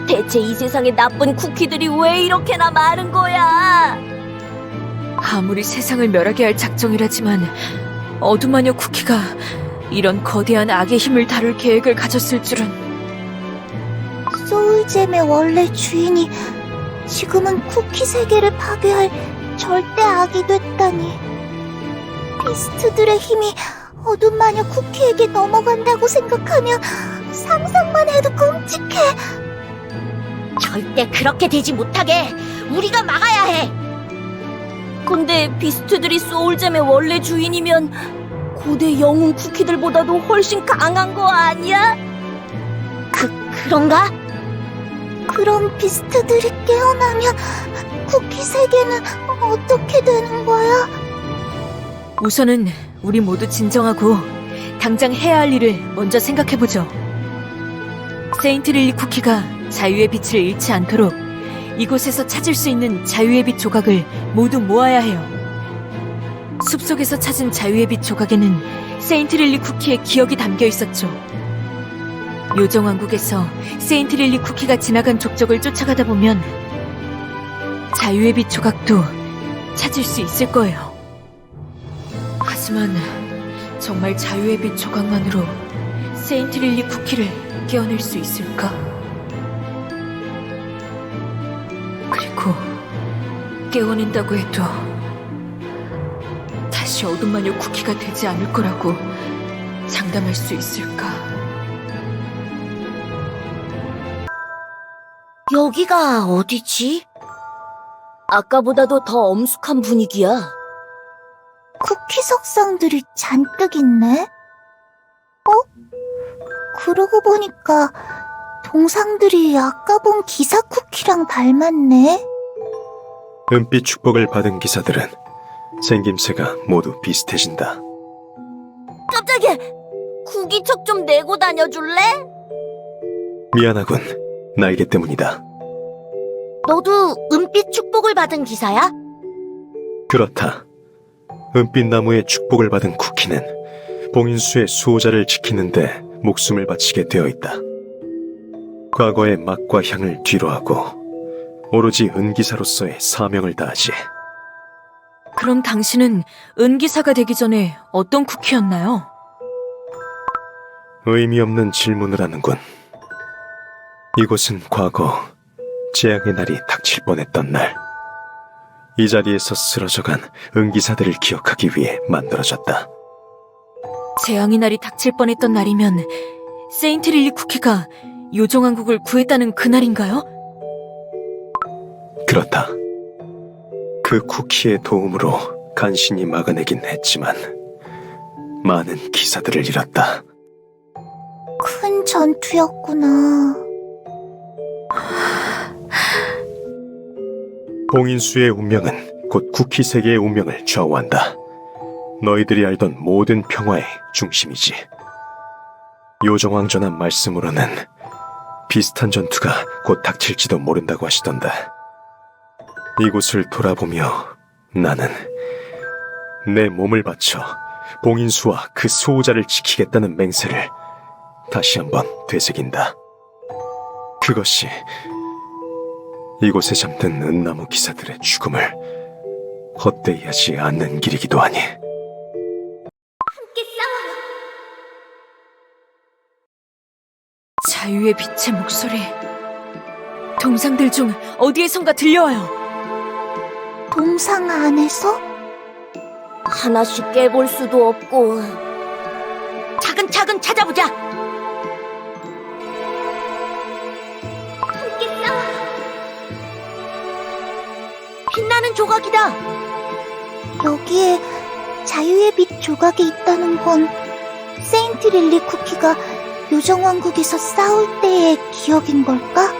대체 이 세상에 나쁜 쿠키들이 왜 이렇게나 많은 거야? 아무리 세상을 멸하게 할 작정이라지만 어둠마녀 쿠키가 이런 거대한 악의 힘을 다룰 계획을 가졌을 줄은. 소울 소울잼의 원래 주인이 지금은 쿠키 세계를 파괴할 절대 악이 됐다니. 비스트들의 힘이 어둠 마녀 쿠키에게 넘어간다고 생각하면 상상만 해도 끔찍해. 절대 그렇게 되지 못하게 우리가 막아야 해. 근데 비스트들이 소울잼의 원래 주인이면 고대 영웅 쿠키들보다도 훨씬 강한 거 아니야? 그런가? 그럼 비스트들이 깨어나면 쿠키 세계는 어떻게 되는 거야? 우선은 우리 모두 진정하고 당장 해야 할 일을 먼저 생각해보죠. 세인트릴리 쿠키가 자유의 빛을 잃지 않도록 이곳에서 찾을 수 있는 자유의 빛 조각을 모두 모아야 해요. 숲속에서 찾은 자유의 빛 조각에는 세인트릴리 쿠키의 기억이 담겨 있었죠. 요정왕국에서 세인트릴리 쿠키가 지나간 족적을 쫓아가다 보면 자유의 빛 조각도 찾을 수 있을 거예요. 하지만 정말 자유의 빛 조각만으로 세인트릴리 쿠키를 깨어낼 수 있을까? 그리고 깨어낸다고 해도 다시 어둠 마녀 쿠키가 되지 않을 거라고 장담할 수 있을까? 여기가 어디지? 아까보다도 더 엄숙한 분위기야. 쿠키 석상들이 잔뜩 있네? 그러고 보니까 동상들이 아까 본 기사 쿠키랑 닮았네? 은빛 축복을 받은 기사들은 생김새가 모두 비슷해진다. 깜짝이야! 구기척 좀 내고 다녀줄래? 미안하군. 날개 때문이다. 너도 은빛 축복을 받은 기사야? 그렇다. 은빛 나무의 축복을 받은 쿠키는 봉인수의 수호자를 지키는데 목숨을 바치게 되어 있다. 과거의 맛과 향을 뒤로하고 오로지 은기사로서의 사명을 다하지. 그럼 당신은 은기사가 되기 전에 어떤 쿠키였나요? 의미 없는 질문을 하는군. 이곳은 과거 재앙의 날이 닥칠 뻔했던 날, 이 자리에서 쓰러져간 은기사들을 기억하기 위해 만들어졌다. 재앙의 날이 닥칠 뻔했던 날이면 세인트릴리 쿠키가 요정왕국을 구했다는 그날인가요? 그렇다. 그 쿠키의 도움으로 간신히 막아내긴 했지만 많은 기사들을 잃었다. 큰 전투였구나. 봉인수의 운명은 곧 쿠키 세계의 운명을 좌우한다. 너희들이 알던 모든 평화의 중심이지. 요정왕 전한 말씀으로는 비슷한 전투가 곧 닥칠지도 모른다고 하시던데. 이곳을 돌아보며 나는 내 몸을 바쳐 봉인수와 그 수호자를 지키겠다는 맹세를 다시 한번 되새긴다. 그것이 이곳에 잠든 은나무 기사들의 죽음을 헛되이 하지 않는 길이기도 하니. 자유의 빛의 목소리. 동상들 중 어디에선가 들려와요. 동상 안에서? 하나씩 깨볼 수도 없고. 차근차근 찾아보자. 빛나는 조각이다. 여기에 자유의 빛 조각이 있다는 건 세인트릴리 쿠키가 요정왕국에서 싸울 때의 기억인 걸까?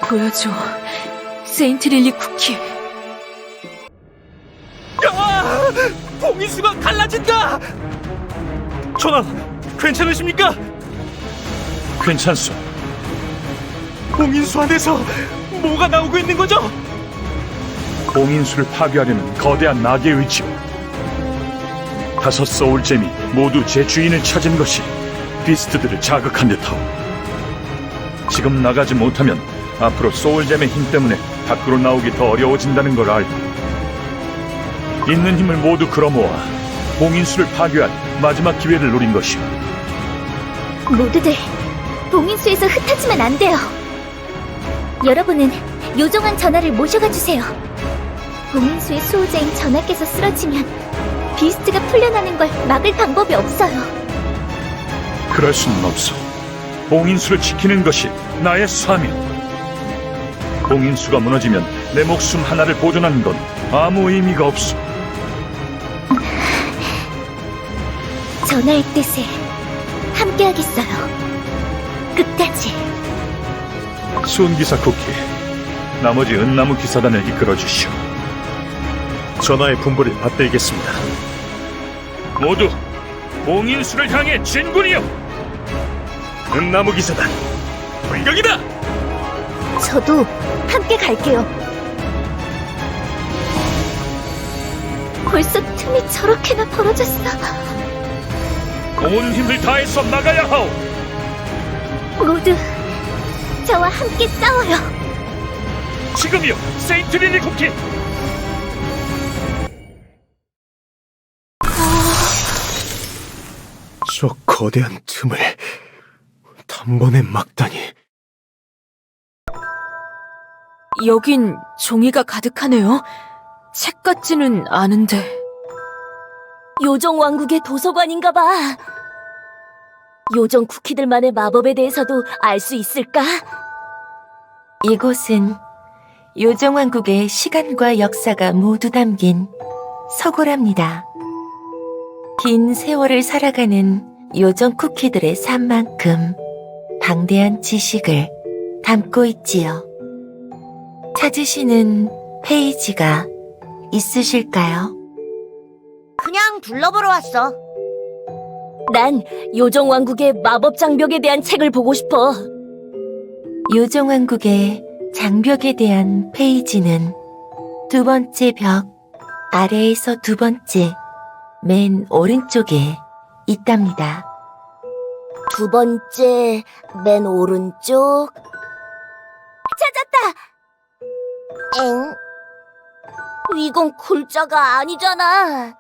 보여줘, 세인트릴리 쿠키. 봉인수가 갈라진다! 전하, 괜찮으십니까? 괜찮소. 봉인수 안에서 뭐가 나오고 있는 거죠? 봉인수를 파괴하려는 거대한 낙의 의지요. 5 소울잼이 모두 제 주인을 찾은 것이 비스트들을 자극한 듯하오. 지금 나가지 못하면 앞으로 소울잼의 힘 때문에 밖으로 나오기 더 어려워진다는 걸 알고 있는 힘을 모두 끌어모아 봉인수를 파괴할 마지막 기회를 노린 것이오. 모두들 봉인수에서 흩어지면 안 돼요. 여러분은 요정왕 전하를 모셔가 주세요. 봉인수의 수호자인 전하께서 쓰러지면 비스트가 풀려나는 걸 막을 방법이 없어요. 그럴 수는 없어. 봉인수를 지키는 것이 나의 사명. 봉인수가 무너지면 내 목숨 하나를 보존하는 건 아무 의미가 없어. 전하의 뜻에 함께하겠어요. 끝까지. 수은기사 쿠키, 나머지 은나무 기사단을 이끌어 주시오. 전하의 분부를 받들겠습니다. 모두 봉인수를 향해 진군이여! 은나무 기사단, 불격이다! 저도 함께 갈게요. 벌써 틈이 저렇게나 벌어졌어. 온 힘을 다해서 나가야 하오! 모두 저와 함께 싸워요. 지금이요, 세인트 릴리 쿠키! 저 거대한 틈을 단번에 막다니. 여긴 종이가 가득하네요. 책 같지는 않은데. 요정왕국의 도서관인가 봐. 요정 쿠키들만의 마법에 대해서도 알 수 있을까? 이곳은 요정왕국의 시간과 역사가 모두 담긴 서고랍니다. 긴 세월을 살아가는 요정 쿠키들의 삶만큼 방대한 지식을 담고 있지요. 찾으시는 페이지가 있으실까요? 그냥 둘러보러 왔어. 난 요정왕국의 마법 장벽에 대한 책을 보고 싶어. 요정왕국의 장벽에 대한 페이지는 두 번째 벽 아래에서 두 번째 맨 오른쪽에 있답니다. 두 번째 맨 오른쪽. 찾았다! 엥? 이건 글자가 아니잖아.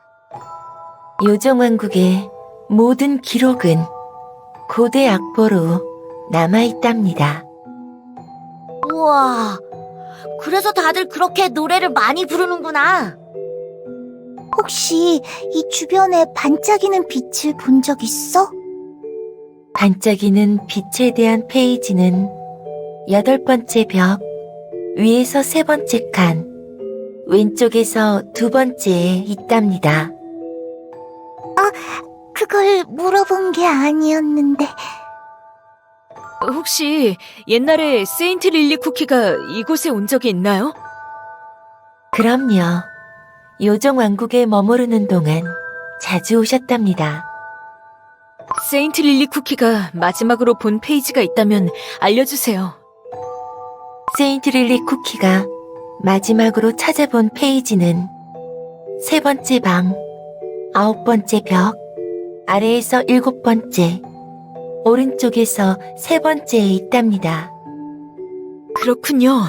요정왕국의 모든 기록은 고대 악보로 남아있답니다. 우와, 그래서 다들 그렇게 노래를 많이 부르는구나. 혹시 이 주변에 반짝이는 빛을 본 적 있어? 반짝이는 빛에 대한 페이지는 8번째 벽 위에서 3번째 칸 왼쪽에서 2번째에 있답니다. 그걸 물어본 게 아니었는데. 혹시 옛날에 세인트 릴리 쿠키가 이곳에 온 적이 있나요? 그럼요. 요정왕국에 머무르는 동안 자주 오셨답니다. 세인트 릴리 쿠키가 마지막으로 본 페이지가 있다면 알려주세요. 세인트 릴리 쿠키가 마지막으로 찾아본 페이지는 3번째 방, 9번째 벽, 아래에서 7번째, 오른쪽에서 3번째에 있답니다. 그렇군요.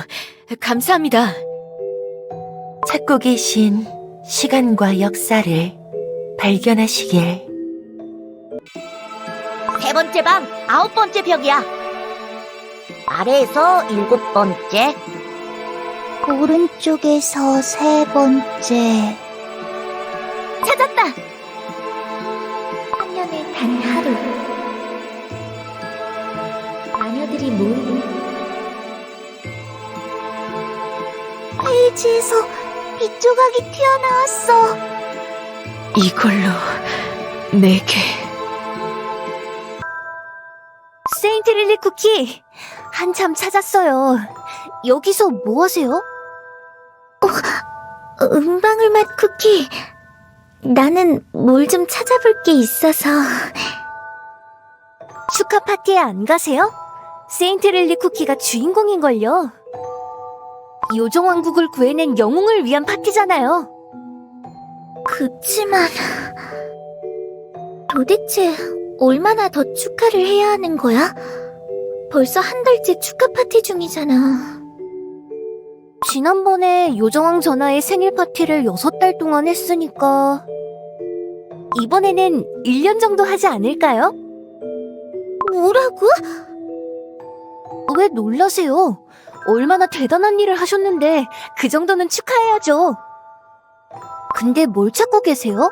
감사합니다. 찾고 계신 시간과 역사를 발견하시길. 3번째 방, 9번째 벽이야. 아래에서 7번째. 오른쪽에서 3번째. 찾았다! 한 년에 단 하루. 마녀들이 모이는 페이지에서 빛 조각이 튀어나왔어. 이걸로 내게. 세인트 릴리 쿠키! 한참 찾았어요. 여기서 뭐 하세요? 은방울맛 쿠키. 나는 뭘 좀 찾아볼 게 있어서. 축하 파티에 안 가세요? 세인트 릴리 쿠키가 주인공인걸요. 요정왕국을 구해낸 영웅을 위한 파티잖아요. 그치만 도대체 얼마나 더 축하를 해야 하는 거야? 벌써 한 달째 축하 파티 중이잖아. 지난번에 요정왕 전하의 생일 파티를 6달 동안 했으니까 이번에는 1년 정도 하지 않을까요? 뭐라고? 왜 놀라세요? 얼마나 대단한 일을 하셨는데 그 정도는 축하해야죠. 근데 뭘 찾고 계세요?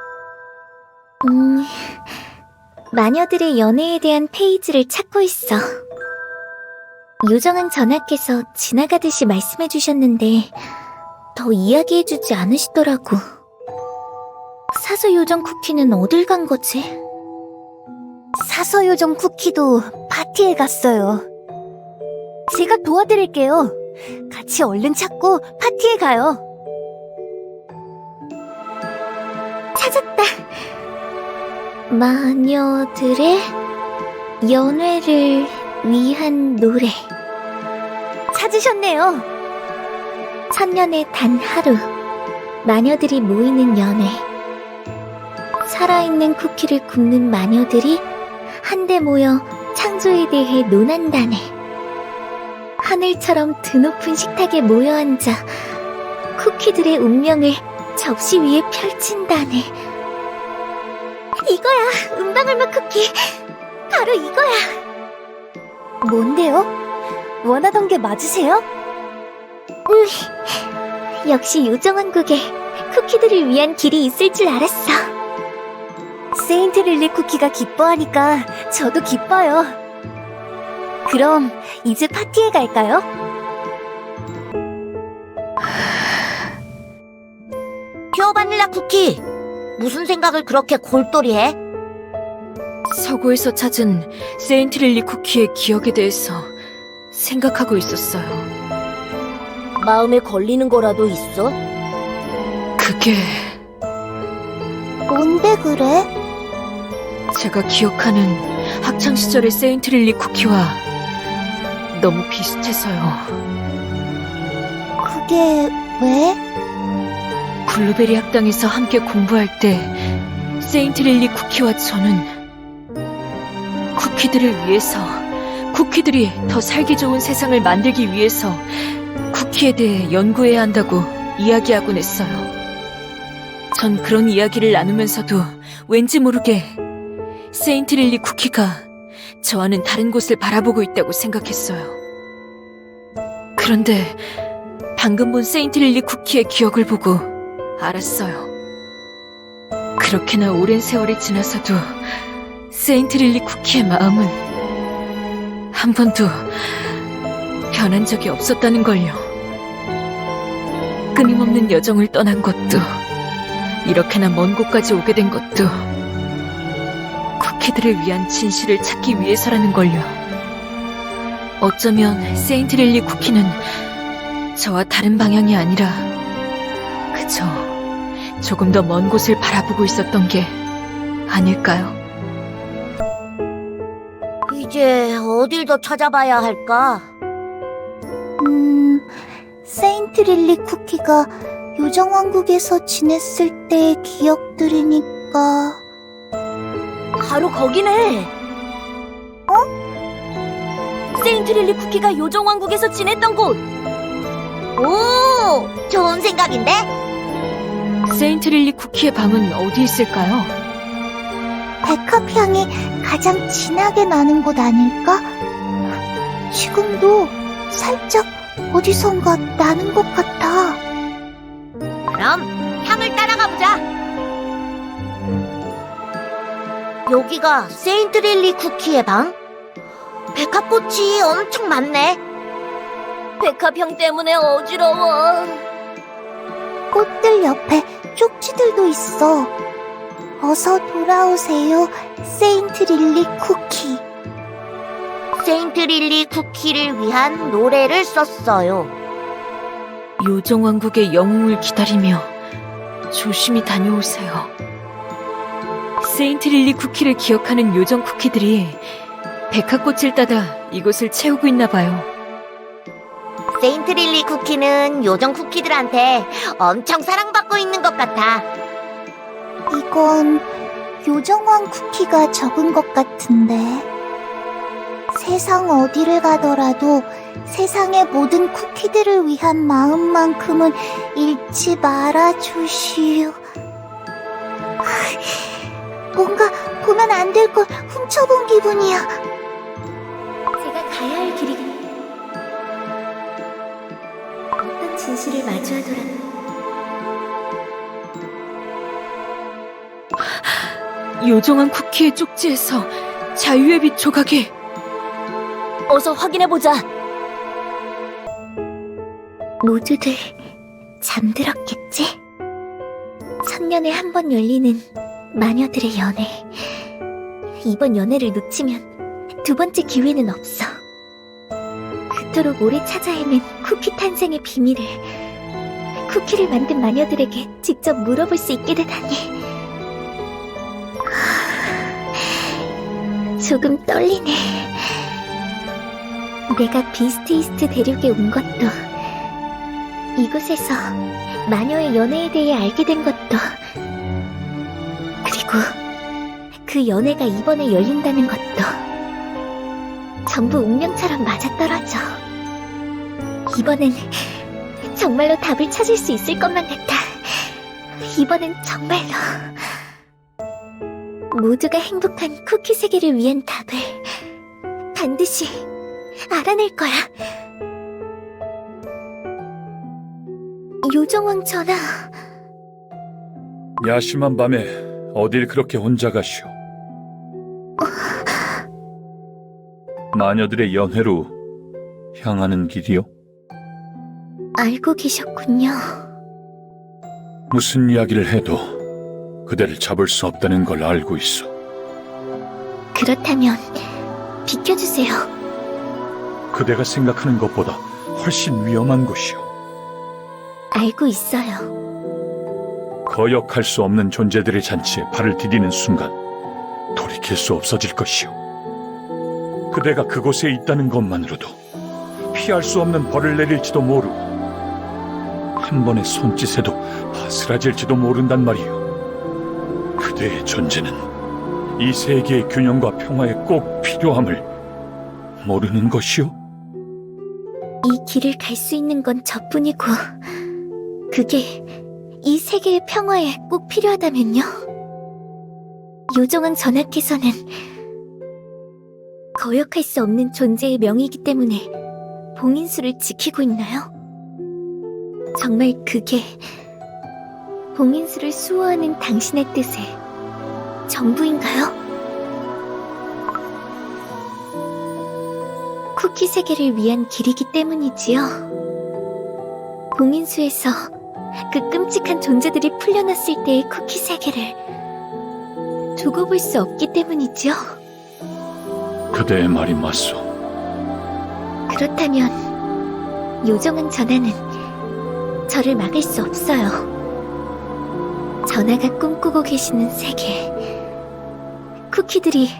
마녀들의 연애에 대한 페이지를 찾고 있어. 요정왕 전하께서 지나가듯이 말씀해 주셨는데 더 이야기해주지 않으시더라고. 사서 요정 쿠키는 어딜 간 거지? 사서 요정 쿠키도 파티에 갔어요. 제가 도와드릴게요. 같이 얼른 찾고 파티에 가요. 찾았다. 마녀들의 연애를 위한 노래. 찾으셨네요. 천년에 단 하루, 마녀들이 모이는 연회. 살아있는 쿠키를 굽는 마녀들이 한데 모여 창조에 대해 논한다네. 하늘처럼 드높은 식탁에 모여 앉아 쿠키들의 운명을 접시 위에 펼친다네. 이거야, 은방울맛 쿠키. 바로 이거야. 뭔데요? 원하던 게 맞으세요? 역시 요정왕국에 쿠키들을 위한 길이 있을 줄 알았어. 세인트 릴리 쿠키가 기뻐하니까 저도 기뻐요. 그럼 이제 파티에 갈까요? 퓨어 바닐라 쿠키, 무슨 생각을 그렇게 골똘히 해? 서구에서 찾은 세인트릴리 쿠키의 기억에 대해서 생각하고 있었어요. 마음에 걸리는 거라도 있어? 그게 뭔데 그래? 제가 기억하는 학창시절의 세인트릴리 쿠키와 너무 비슷해서요. 그게 왜? 블루베리 학당에서 함께 공부할 때 세인트릴리 쿠키와 저는 쿠키들을 위해서, 쿠키들이 더 살기 좋은 세상을 만들기 위해서 쿠키에 대해 연구해야 한다고 이야기하곤 했어요. 전 그런 이야기를 나누면서도 왠지 모르게 세인트릴리 쿠키가 저와는 다른 곳을 바라보고 있다고 생각했어요. 그런데 방금 본 세인트릴리 쿠키의 기억을 보고 알았어요. 그렇게나 오랜 세월이 지나서도 세인트릴리 쿠키의 마음은 한 번도 변한 적이 없었다는 걸요. 끊임없는 여정을 떠난 것도, 이렇게나 먼 곳까지 오게 된 것도 쿠키들을 위한 진실을 찾기 위해서라는 걸요. 어쩌면 세인트릴리 쿠키는 저와 다른 방향이 아니라 그저 조금 더 먼 곳을 바라보고 있었던 게 아닐까요? 이제 어딜 더 찾아봐야 할까? 세인트 릴리 쿠키가 요정왕국에서 지냈을 때의 기억들이니까. 바로 거기네. 세인트 릴리 쿠키가 요정왕국에서 지냈던 곳. 오, 좋은 생각인데? 세인트릴리 쿠키의 방은 어디 있을까요? 백합향이 가장 진하게 나는 곳 아닐까? 지금도 살짝 어디선가 나는 것 같아. 그럼 향을 따라가 보자. 여기가 세인트 릴리 쿠키의 방? 백합꽃이 엄청 많네. 백합향 때문에 어지러워. 꽃들 옆에 쪽지들도 있어. 어서 돌아오세요, 세인트 릴리 쿠키. 세인트 릴리 쿠키를 위한 노래를 썼어요. 요정왕국의 영웅을 기다리며 조심히 다녀오세요. 세인트릴리 쿠키를 기억하는 요정 쿠키들이 백합꽃을 따다 이곳을 채우고 있나 봐요. 세인트 릴리 쿠키는 요정 쿠키들한테 엄청 사랑받고 있는 것 같아. 이건 요정왕 쿠키가 적은 것 같은데. 세상 어디를 가더라도 세상의 모든 쿠키들을 위한 마음만큼은 잃지 말아주시오. 뭔가 보면 안 될 걸 훔쳐본 기분이야. 제가 가야 할 길이 진실을 마주하더라도 요정한 쿠키의 쪽지에서 자유의 빛 조각이. 어서 확인해보자. 모두들 잠들었겠지? 천년에 한 번 열리는 마녀들의 연애. 이번 연애를 놓치면 두 번째 기회는 없어. 그토록 오래 찾아 헤맨 쿠키 탄생의 비밀을 쿠키를 만든 마녀들에게 직접 물어볼 수 있게 되다니. 조금 떨리네. 내가 비스트 이스트 대륙에 온 것도, 이곳에서 마녀의 연애에 대해 알게 된 것도, 그리고 그 연애가 이번에 열린다는 것도 전부 운명처럼 맞아떨어져. 이번엔 정말로 답을 찾을 수 있을 것만 같아. 이번엔 정말로 모두가 행복한 쿠키 세계를 위한 답을 반드시 알아낼 거야. 요정왕 전하. 야심한 밤에 어딜 그렇게 혼자 가시오? 마녀들의 연회로 향하는 길이요? 알고 계셨군요. 무슨 이야기를 해도 그대를 잡을 수 없다는 걸 알고 있어. 그렇다면 비켜주세요. 그대가 생각하는 것보다 훨씬 위험한 곳이오. 알고 있어요. 거역할 수 없는 존재들의 잔치에 발을 디디는 순간 돌이킬 수 없어질 것이오. 그대가 그곳에 있다는 것만으로도 피할 수 없는 벌을 내릴지도 모르고 한 번의 손짓에도 바스라질지도 모른단 말이오. 그대의 존재는 이 세계의 균형과 평화에 꼭 필요함을 모르는 것이오? 이 길을 갈 수 있는 건 저뿐이고, 그게 이 세계의 평화에 꼭 필요하다면요? 요정왕 전하께서는 거역할 수 없는 존재의 명이기 때문에 봉인수를 지키고 있나요? 정말 그게 봉인수를 수호하는 당신의 뜻의 전부인가요? 쿠키 세계를 위한 길이기 때문이지요. 봉인수에서 그 끔찍한 존재들이 풀려났을 때의 쿠키 세계를 두고 볼 수 없기 때문이지요. 그대의 말이 맞소. 그렇다면 요정왕 전하는 저를 막을 수 없어요. 전하가 꿈꾸고 계시는 세계, 쿠키들이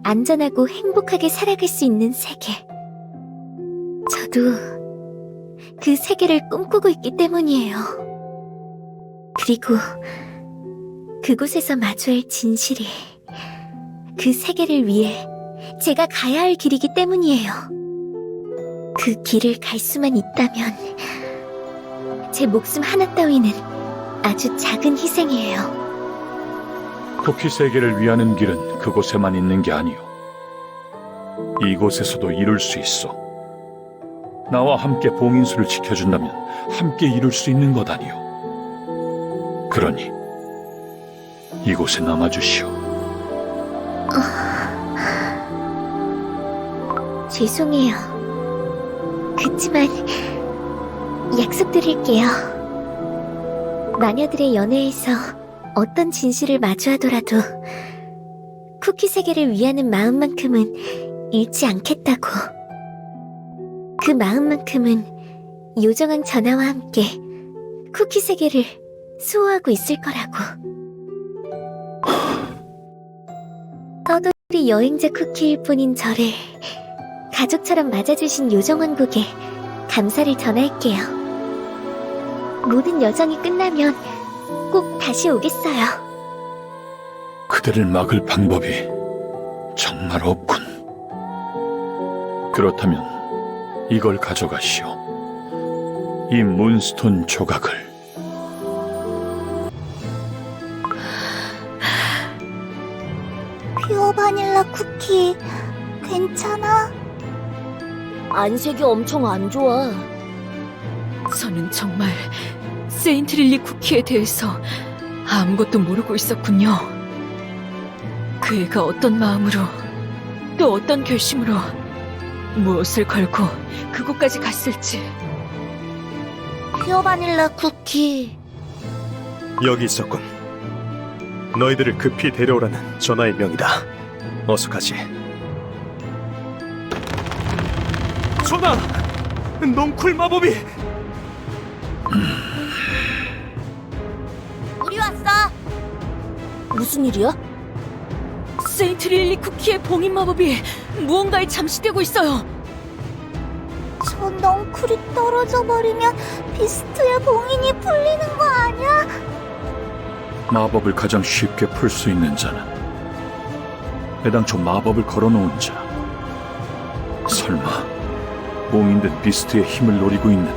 안전하고 행복하게 살아갈 수 있는 세계. 저도 그 세계를 꿈꾸고 있기 때문이에요. 그리고 그곳에서 마주할 진실이 그 세계를 위해 제가 가야 할 길이기 때문이에요. 그 길을 갈 수만 있다면 제 목숨 하나 따위는 아주 작은 희생이에요. 쿠키 세계를 위하는 길은 그곳에만 있는 게 아니오. 이곳에서도 이룰 수 있어. 나와 함께 봉인수를 지켜준다면 함께 이룰 수 있는 것 아니오. 그러니 이곳에 남아주시오. 죄송해요. 그치만 약속드릴게요. 마녀들의 연애에서 어떤 진실을 마주하더라도 쿠키 세계를 위하는 마음만큼은 잃지 않겠다고. 그 마음만큼은 요정왕 전하와 함께 쿠키 세계를 수호하고 있을 거라고. 떠돌이 여행자 쿠키일 뿐인 저를 가족처럼 맞아주신 요정왕국에 감사를 전할게요. 모든 여정이 끝나면 꼭 다시 오겠어요. 그대를 막을 방법이 정말 없군. 그렇다면 이걸 가져가시오. 이 문스톤 조각을. 퓨어 바닐라 쿠키 괜찮아? 안색이 엄청 안 좋아. 저는 정말 세인트 릴리 쿠키에 대해서 아무것도 모르고 있었군요. 그 애가 어떤 마음으로, 또 어떤 결심으로 무엇을 걸고 그곳까지 갔을지. 퓨어 바닐라 쿠키. 여기 있었군. 너희들을 급히 데려오라는 전하의 명이다. 어서 가지. 전하! 넝쿨 마법이! 우리 왔어. 무슨 일이야? 세인트 릴리 쿠키의 봉인 마법이 무언가에 잠시되고 있어요. 저 넝쿨이 떨어져 버리면 비스트의 봉인이 풀리는 거 아니야? 마법을 가장 쉽게 풀 수 있는 자는 애당초 마법을 걸어놓은 자. 설마 봉인된 비스트의 힘을 노리고 있는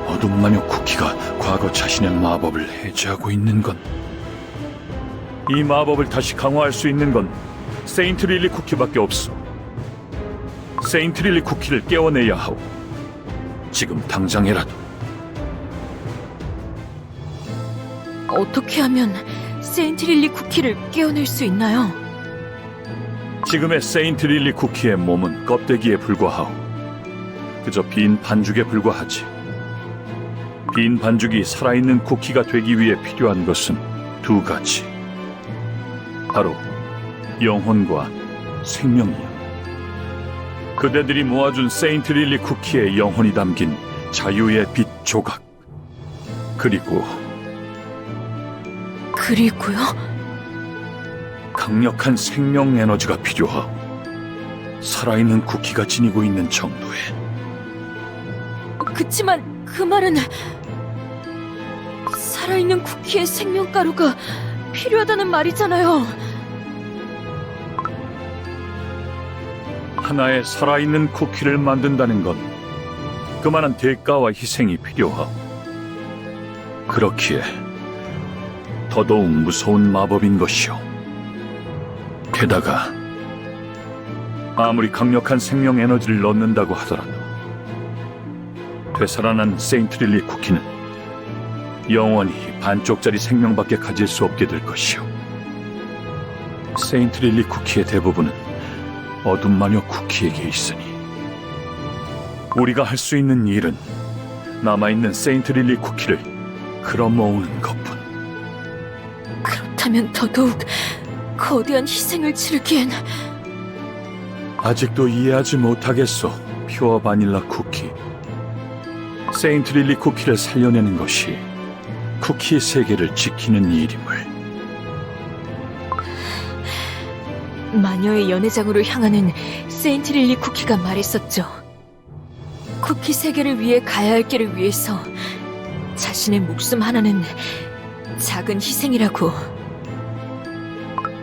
어둠 마녀 쿠키가 과거 자신의 마법을 해제하고 있는 건, 이 마법을 다시 강화할 수 있는 건 세인트 릴리 쿠키밖에 없어. 세인트 릴리 쿠키를 깨워내야 하오. 지금 당장이라도. 어떻게 하면 세인트 릴리 쿠키를 깨어낼 수 있나요? 지금의 세인트 릴리 쿠키의 몸은 껍데기에 불과하오. 그저 빈 반죽에 불과하지. 빈 반죽이 살아있는 쿠키가 되기 위해 필요한 것은 두 가지. 바로 영혼과 생명이야. 그대들이 모아준 세인트 릴리 쿠키의 영혼이 담긴 자유의 빛 조각. 그리고요? 강력한 생명 에너지가 필요하오. 살아있는 쿠키가 지니고 있는 정도에. 그치만 그 말은 살아있는 쿠키의 생명가루가 필요하다는 말이잖아요. 하나의 살아있는 쿠키를 만든다는 건 그만한 대가와 희생이 필요하오. 그렇기에 더더욱 무서운 마법인 것이오. 게다가 아무리 강력한 생명 에너지를 넣는다고 하더라도 되살아난 세인트 릴리 쿠키는 영원히 반쪽짜리 생명밖에 가질 수 없게 될 것이오. 세인트 릴리 쿠키의 대부분은 어둠 마녀 쿠키에게 있으니 우리가 할 수 있는 일은 남아있는 세인트 릴리 쿠키를 끌어모으는 것뿐. 그렇다면 더더욱 거대한 희생을 치르기엔 아직도 이해하지 못하겠소, 퓨어 바닐라 쿠키. 세인트 릴리 쿠키를 살려내는 것이 쿠키 세계를 지키는 일임을. 마녀의 연회장으로 향하는 세인트 릴리 쿠키가 말했었죠. 쿠키 세계를 위해 가야 할 길을 위해서 자신의 목숨 하나는 작은 희생이라고.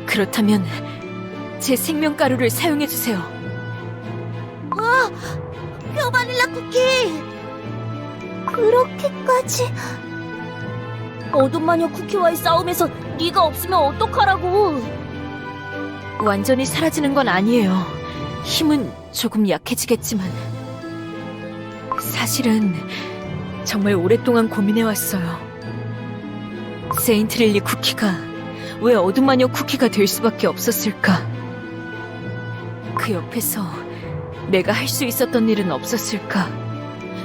그렇다면 제 생명가루를 사용해주세요. 퓨어 바닐라 쿠키. 그렇게까지. 어둠 마녀 쿠키와의 싸움에서 네가 없으면 어떡하라고. 완전히 사라지는 건 아니에요. 힘은 조금 약해지겠지만 사실은 정말 오랫동안 고민해왔어요. 세인트 릴리 쿠키가 왜 어둠 마녀 쿠키가 될 수밖에 없었을까? 그 옆에서 내가 할 수 있었던 일은 없었을까?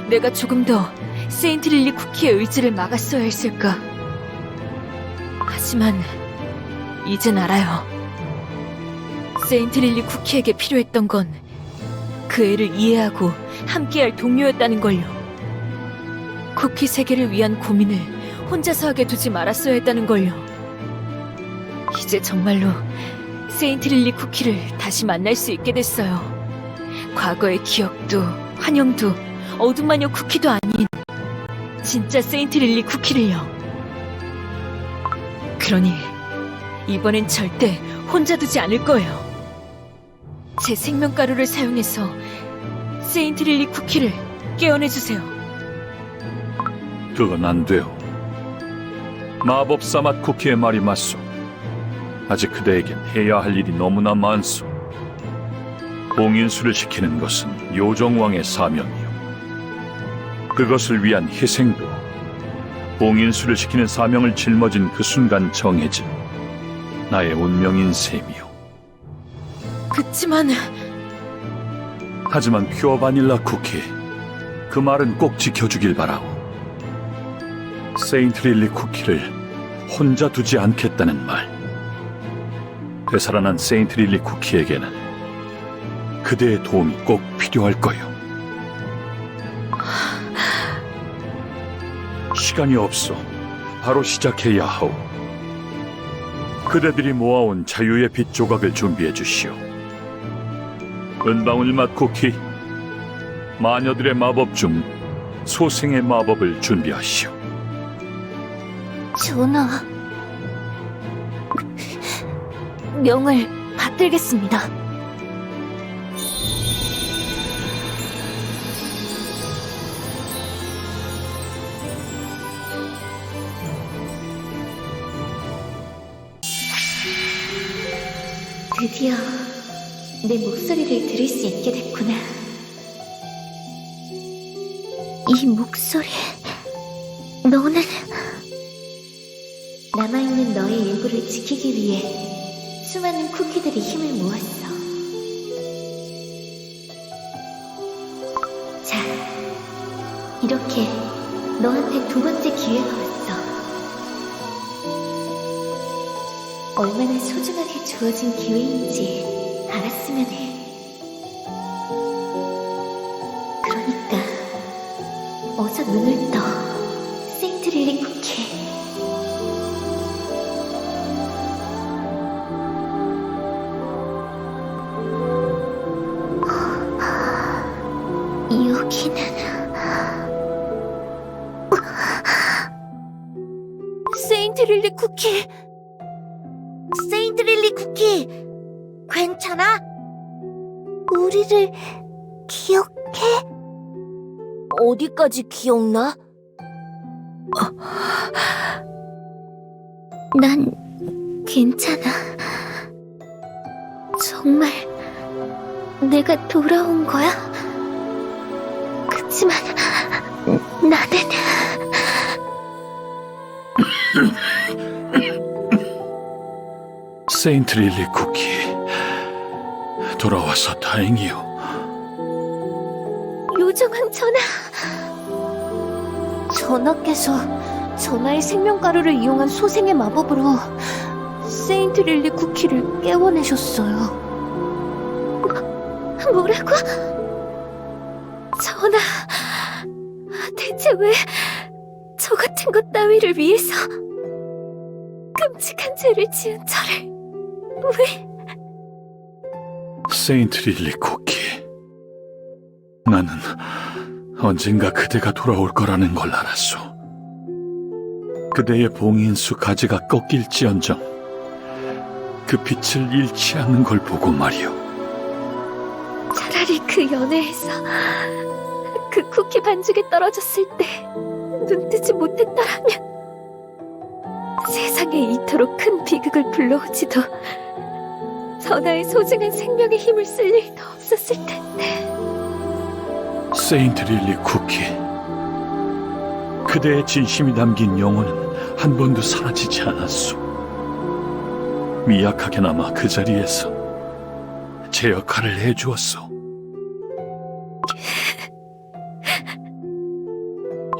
내가 조금 더 세인트 릴리 쿠키의 의지를 막았어야 했을까? 하지만 이젠 알아요. 세인트 릴리 쿠키에게 필요했던 건 그 애를 이해하고 함께할 동료였다는 걸요. 쿠키 세계를 위한 고민을 혼자서 하게 두지 말았어야 했다는 걸요. 이제 정말로 세인트 릴리 쿠키를 다시 만날 수 있게 됐어요. 과거의 기억도 환영도 어둠 마녀 쿠키도 아닌 진짜 세인트 릴리 쿠키를요. 그러니 이번엔 절대 혼자 두지 않을 거예요. 제 생명가루를 사용해서 세인트 릴리 쿠키를 깨어내주세요. 그건 안 돼요. 마법사 맛 쿠키의 말이 맞소. 아직 그대에겐 해야 할 일이 너무나 많소. 봉인수를 시키는 것은 요정왕의 사명이요. 그것을 위한 희생도 봉인수를 지키는 사명을 짊어진 그 순간 정해진 나의 운명인 셈이요. 그치만 하지만 퓨어 바닐라 쿠키, 그 말은 꼭 지켜주길 바라고. 세인트 릴리 쿠키를 혼자 두지 않겠다는 말. 되살아난 세인트 릴리 쿠키에게는 그대의 도움이 꼭 필요할 거요. 시간이 없어. 바로 시작해야 하오. 그대들이 모아온 자유의 빛 조각을 준비해 주시오. 은방울 맛 쿠키, 마녀들의 마법 중 소생의 마법을 준비하시오. 전하, 명을 받들겠습니다. 드디어 내 목소리를 들을 수 있게 됐구나. 이 목소리, 너는 남아있는 너의 일부를 지키기 위해 수많은 쿠키들이 힘을 모았어. 자, 이렇게 너한테 두 번째 기회가 왔어. 얼마나 소중하게 주어진 기회인지 알았으면 해. 그러니까 어서 눈을 떠, 세인트 릴리 쿠키. 여기는 세인트 릴리 쿠키! 세인트 릴리 쿠키! 괜찮아? 우리를 기억해? 어디까지 기억나? 난 괜찮아. 정말 내가 돌아온 거야? 그치만 나는 세인트 릴리 쿠키, 돌아와서 다행이요. 요정왕 전하! 전하께서 전하의 생명가루를 이용한 소생의 마법으로 세인트 릴리 쿠키를 깨워내셨어요. 뭐라고? 전하, 대체 왜 저 같은 것 따위를 위해서 끔찍한 죄를 지은 저를 왜? 세인트 릴리 쿠키, 나는 언젠가 그대가 돌아올 거라는 걸 알았소. 그대의 봉인수 가지가 꺾일지언정 그 빛을 잃지 않는 걸 보고 말이오. 차라리 그 연회에서 그 쿠키 반죽에 떨어졌을 때 눈뜨지 못했더라면 세상에 이토록 큰 비극을 불러오지도 전하의 소중한 생명의 힘을 쓸 일도 없었을 텐데. 세인트 릴리 쿠키, 그대의 진심이 담긴 영혼은 한 번도 사라지지 않았소. 미약하게나마 그 자리에서 제 역할을 해주었소.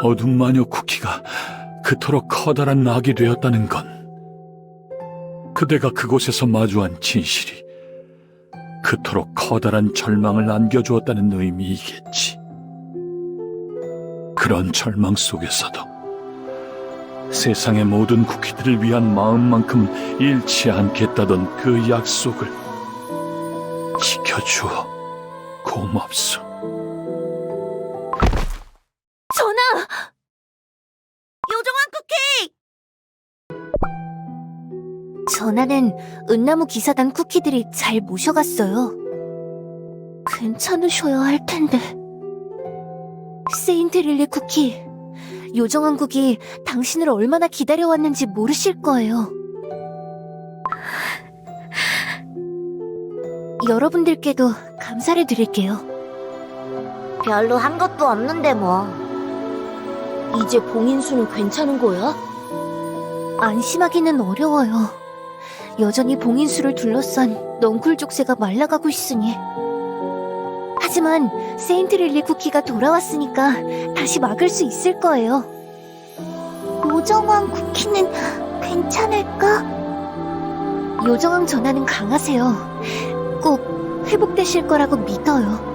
어둠 마녀 쿠키가 그토록 커다란 낙이 되었다는 건 그대가 그곳에서 마주한 진실이 그토록 커다란 절망을 안겨주었다는 의미이겠지. 그런 절망 속에서도 세상의 모든 쿠키들을 위한 마음만큼 잃지 않겠다던 그 약속을 지켜주어 고맙소. 전하! 요정왕 쿠키! 전하는 은나무 기사단 쿠키들이 잘 모셔갔어요. 괜찮으셔야 할 텐데. 세인트 릴리 쿠키, 요정왕국이 당신을 얼마나 기다려왔는지 모르실 거예요. 여러분들께도 감사를 드릴게요. 별로 한 것도 없는데 뭐. 이제 봉인수는 괜찮은 거야? 안심하기는 어려워요. 여전히 봉인수를 둘러싼 넝쿨 족쇄가 말라가고 있으니. 하지만 세인트릴리 쿠키가 돌아왔으니까 다시 막을 수 있을 거예요. 요정왕 쿠키는 괜찮을까? 요정왕 전하는 강하세요. 꼭 회복되실 거라고 믿어요.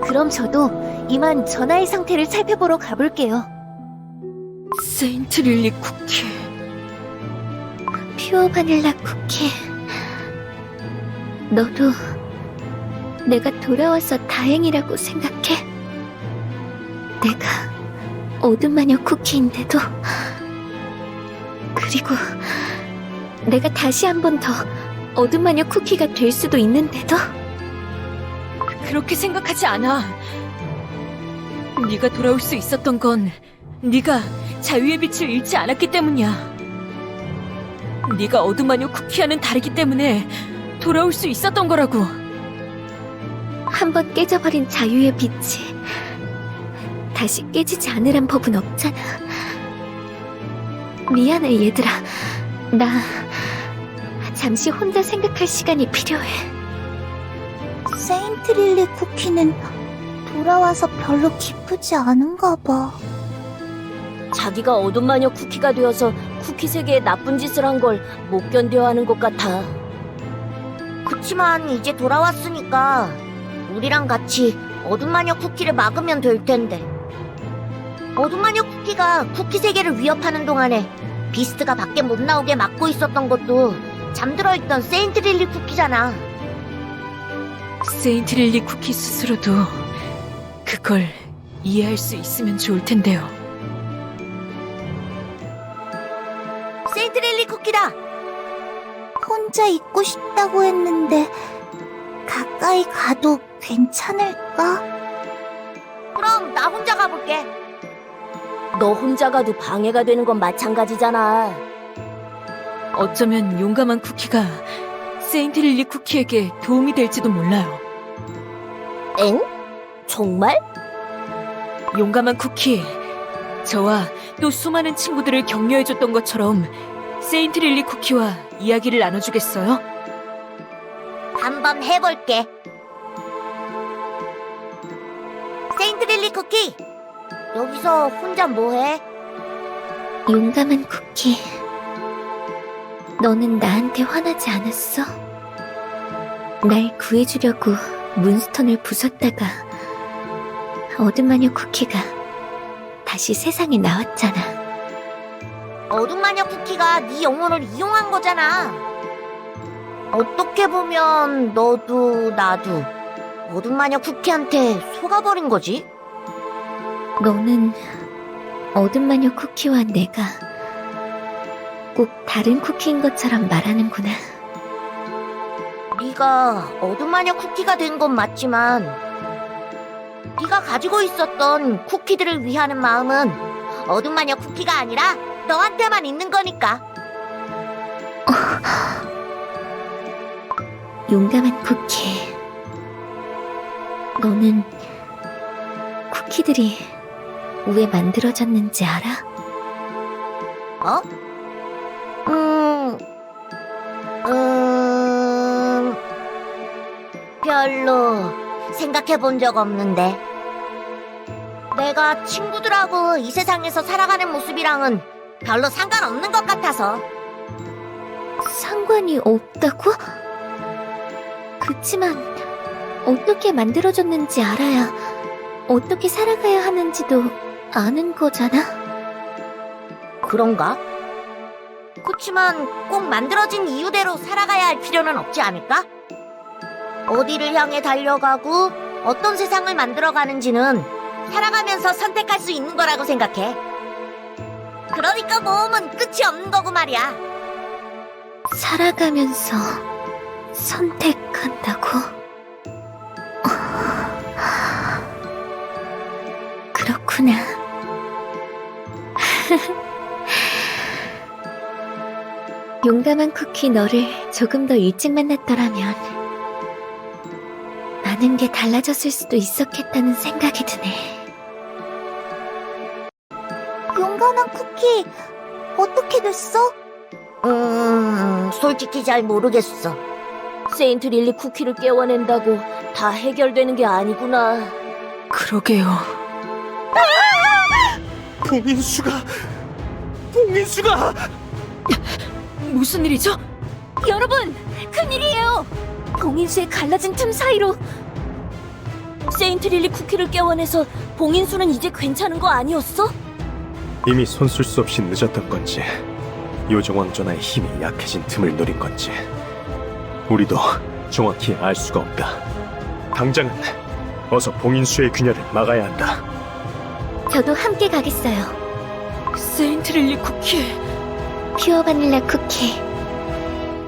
그럼 저도 이만 전하의 상태를 살펴보러 가볼게요. 세인트 릴리 쿠키. 퓨어 바닐라 쿠키. 너도 내가 돌아와서 다행이라고 생각해? 내가 어둠 마녀 쿠키인데도, 그리고 내가 다시 한 번 더 어둠 마녀 쿠키가 될 수도 있는데도. 그렇게 생각하지 않아. 네가 돌아올 수 있었던 건 네가 자유의 빛을 잃지 않았기 때문이야. 네가 어둠 마녀 쿠키와는 다르기 때문에 돌아올 수 있었던 거라고. 한 번 깨져버린 자유의 빛이 다시 깨지지 않으란 법은 없잖아. 미안해, 얘들아. 나 잠시 혼자 생각할 시간이 필요해. 세인트릴리 쿠키는 돌아와서 별로 기쁘지 않은가 봐. 자기가 어둠 마녀 쿠키가 되어서 쿠키 세계에 나쁜 짓을 한 걸 못 견뎌하는 것 같아. 그치만 이제 돌아왔으니까 우리랑 같이 어둠 마녀 쿠키를 막으면 될 텐데. 어둠 마녀 쿠키가 쿠키 세계를 위협하는 동안에 비스트가 밖에 못 나오게 막고 있었던 것도 잠들어 있던 세인트릴리 쿠키잖아. 세인트 릴리 쿠키 스스로도 그걸 이해할 수 있으면 좋을 텐데요. 세인트릴리 쿠키다. 혼자 있고 싶다고 했는데 가까이 가도 괜찮을까? 그럼 나 혼자 가볼게. 너 혼자 가도 방해가 되는 건 마찬가지잖아. 어쩌면 용감한 쿠키가 세인트 릴리 쿠키에게 도움이 될지도 몰라요. 엥? 정말? 용감한 쿠키, 저와 또 수많은 친구들을 격려해줬던 것처럼 세인트 릴리 쿠키와 이야기를 나눠주겠어요? 한번 해볼게. 세인트릴리 쿠키, 여기서 혼자 뭐해? 용감한 쿠키, 너는 나한테 화나지 않았어? 날 구해주려고 문스톤을 부쉈다가 어둠 마녀 쿠키가 다시 세상에 나왔잖아. 어둠 마녀 쿠키가 네 영혼을 이용한 거잖아. 어떻게 보면 너도 나도 어둠 마녀 쿠키한테 속아버린 거지? 너는 어둠 마녀 쿠키와 내가 꼭 다른 쿠키인 것처럼 말하는구나. 네가 어둠 마녀 쿠키가 된 건 맞지만 네가 가지고 있었던 쿠키들을 위하는 마음은 어둠 마녀 쿠키가 아니라 너한테만 있는 거니까. 용감한 쿠키, 너는 쿠키들이 왜 만들어졌는지 알아? 어? 별로 생각해 본 적 없는데. 내가 친구들하고 이 세상에서 살아가는 모습이랑은 별로 상관없는 것 같아서. 상관이 없다고? 그치만 어떻게 만들어졌는지 알아야 어떻게 살아가야 하는지도 아는 거잖아. 그런가? 그치만 꼭 만들어진 이유대로 살아가야 할 필요는 없지 않을까? 어디를 향해 달려가고 어떤 세상을 만들어가는지는 살아가면서 선택할 수 있는 거라고 생각해. 그러니까 모험은 끝이 없는 거고 말이야. 살아가면서 선택한다고? 그렇구나. 용감한 쿠키, 너를 조금 더 일찍 만났더라면 많은 게 달라졌을 수도 있었겠다는 생각이 드네. 용감한 쿠키, 어떻게 됐어? 솔직히 잘 모르겠어. 세인트 릴리 쿠키를 깨워낸다고 다 해결되는 게 아니구나. 그러게요. 봉인수가 무슨 일이죠? 여러분, 큰일이에요! 봉인수의 갈라진 틈 사이로 세인트 릴리 쿠키를 깨워내서 봉인수는 이제 괜찮은 거 아니었어? 이미 손쓸 수 없이 늦었던 건지 요정왕전하의 힘이 약해진 틈을 노린 건지 우리도 정확히 알 수가 없다. 당장은 어서 봉인수의 균열을 막아야 한다. 저도 함께 가겠어요. 세인트 릴리 쿠키. 퓨어 바닐라 쿠키.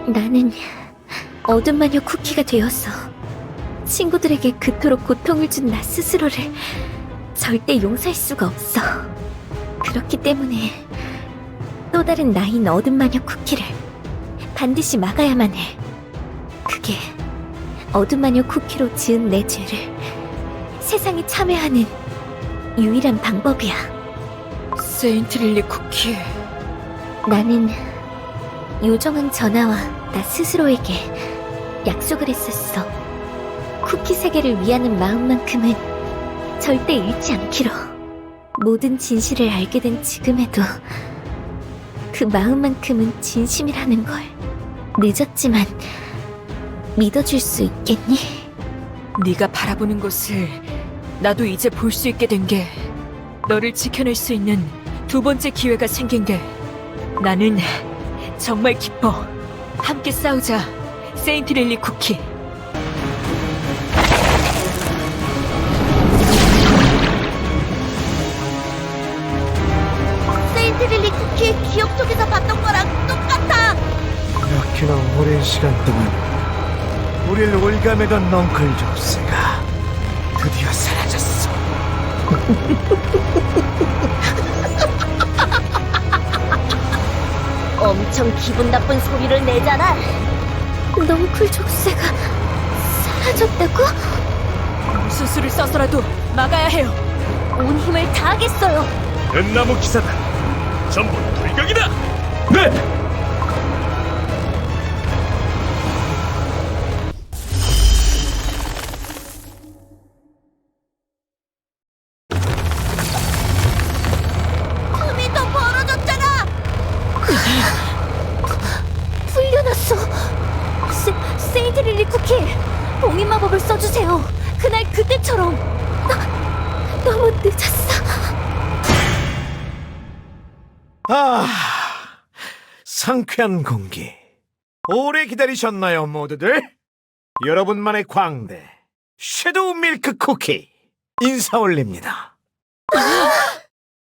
나는 어둠 마녀 쿠키가 되어서 친구들에게 그토록 고통을 준 나 스스로를 절대 용서할 수가 없어. 그렇기 때문에 또 다른 나인 어둠 마녀 쿠키를 반드시 막아야만 해. 그게 어둠 마녀 쿠키로 지은 내 죄를 세상에 참여하는 유일한 방법이야. 세인트 릴리 쿠키. 나는 요정왕 전하와 나 스스로에게 약속을 했었어. 쿠키 세계를 위하는 마음만큼은 절대 잃지 않기로. 모든 진실을 알게 된 지금에도 그 마음만큼은 진심이라는 걸 늦었지만 믿어줄 수 있겠니? 네가 바라보는 것을 나도 이제 볼 수 있게 된 게, 너를 지켜낼 수 있는 두 번째 기회가 생긴 게 나는 정말 기뻐. 함께 싸우자, 세인트 릴리 쿠키. 세인트 릴리 쿠키 기억 속에서 봤던 거랑 똑같아. 그렇게나 오랜 시간 동안 우릴 올가매던 넝클 족쇄가 드디어 사라졌어. 엄청 기분 나쁜 소리를 내잖아. 넝쿨 족쇄가 사라졌다고? 무슨 수를 써서라도 막아야 해요. 온 힘을 다하겠어요. 은나무 기사단 전부 돌격이다. 네. 틈이 더 벌어졌잖아. 풀려났어. 세인트 릴리 쿠키, 봉인 마법을 써주세요. 그날 그때처럼. 너무 늦었어. 아, 상쾌한 공기. 오래 기다리셨나요, 모두들? 여러분만의 광대, 섀도우 밀크 쿠키 인사 올립니다.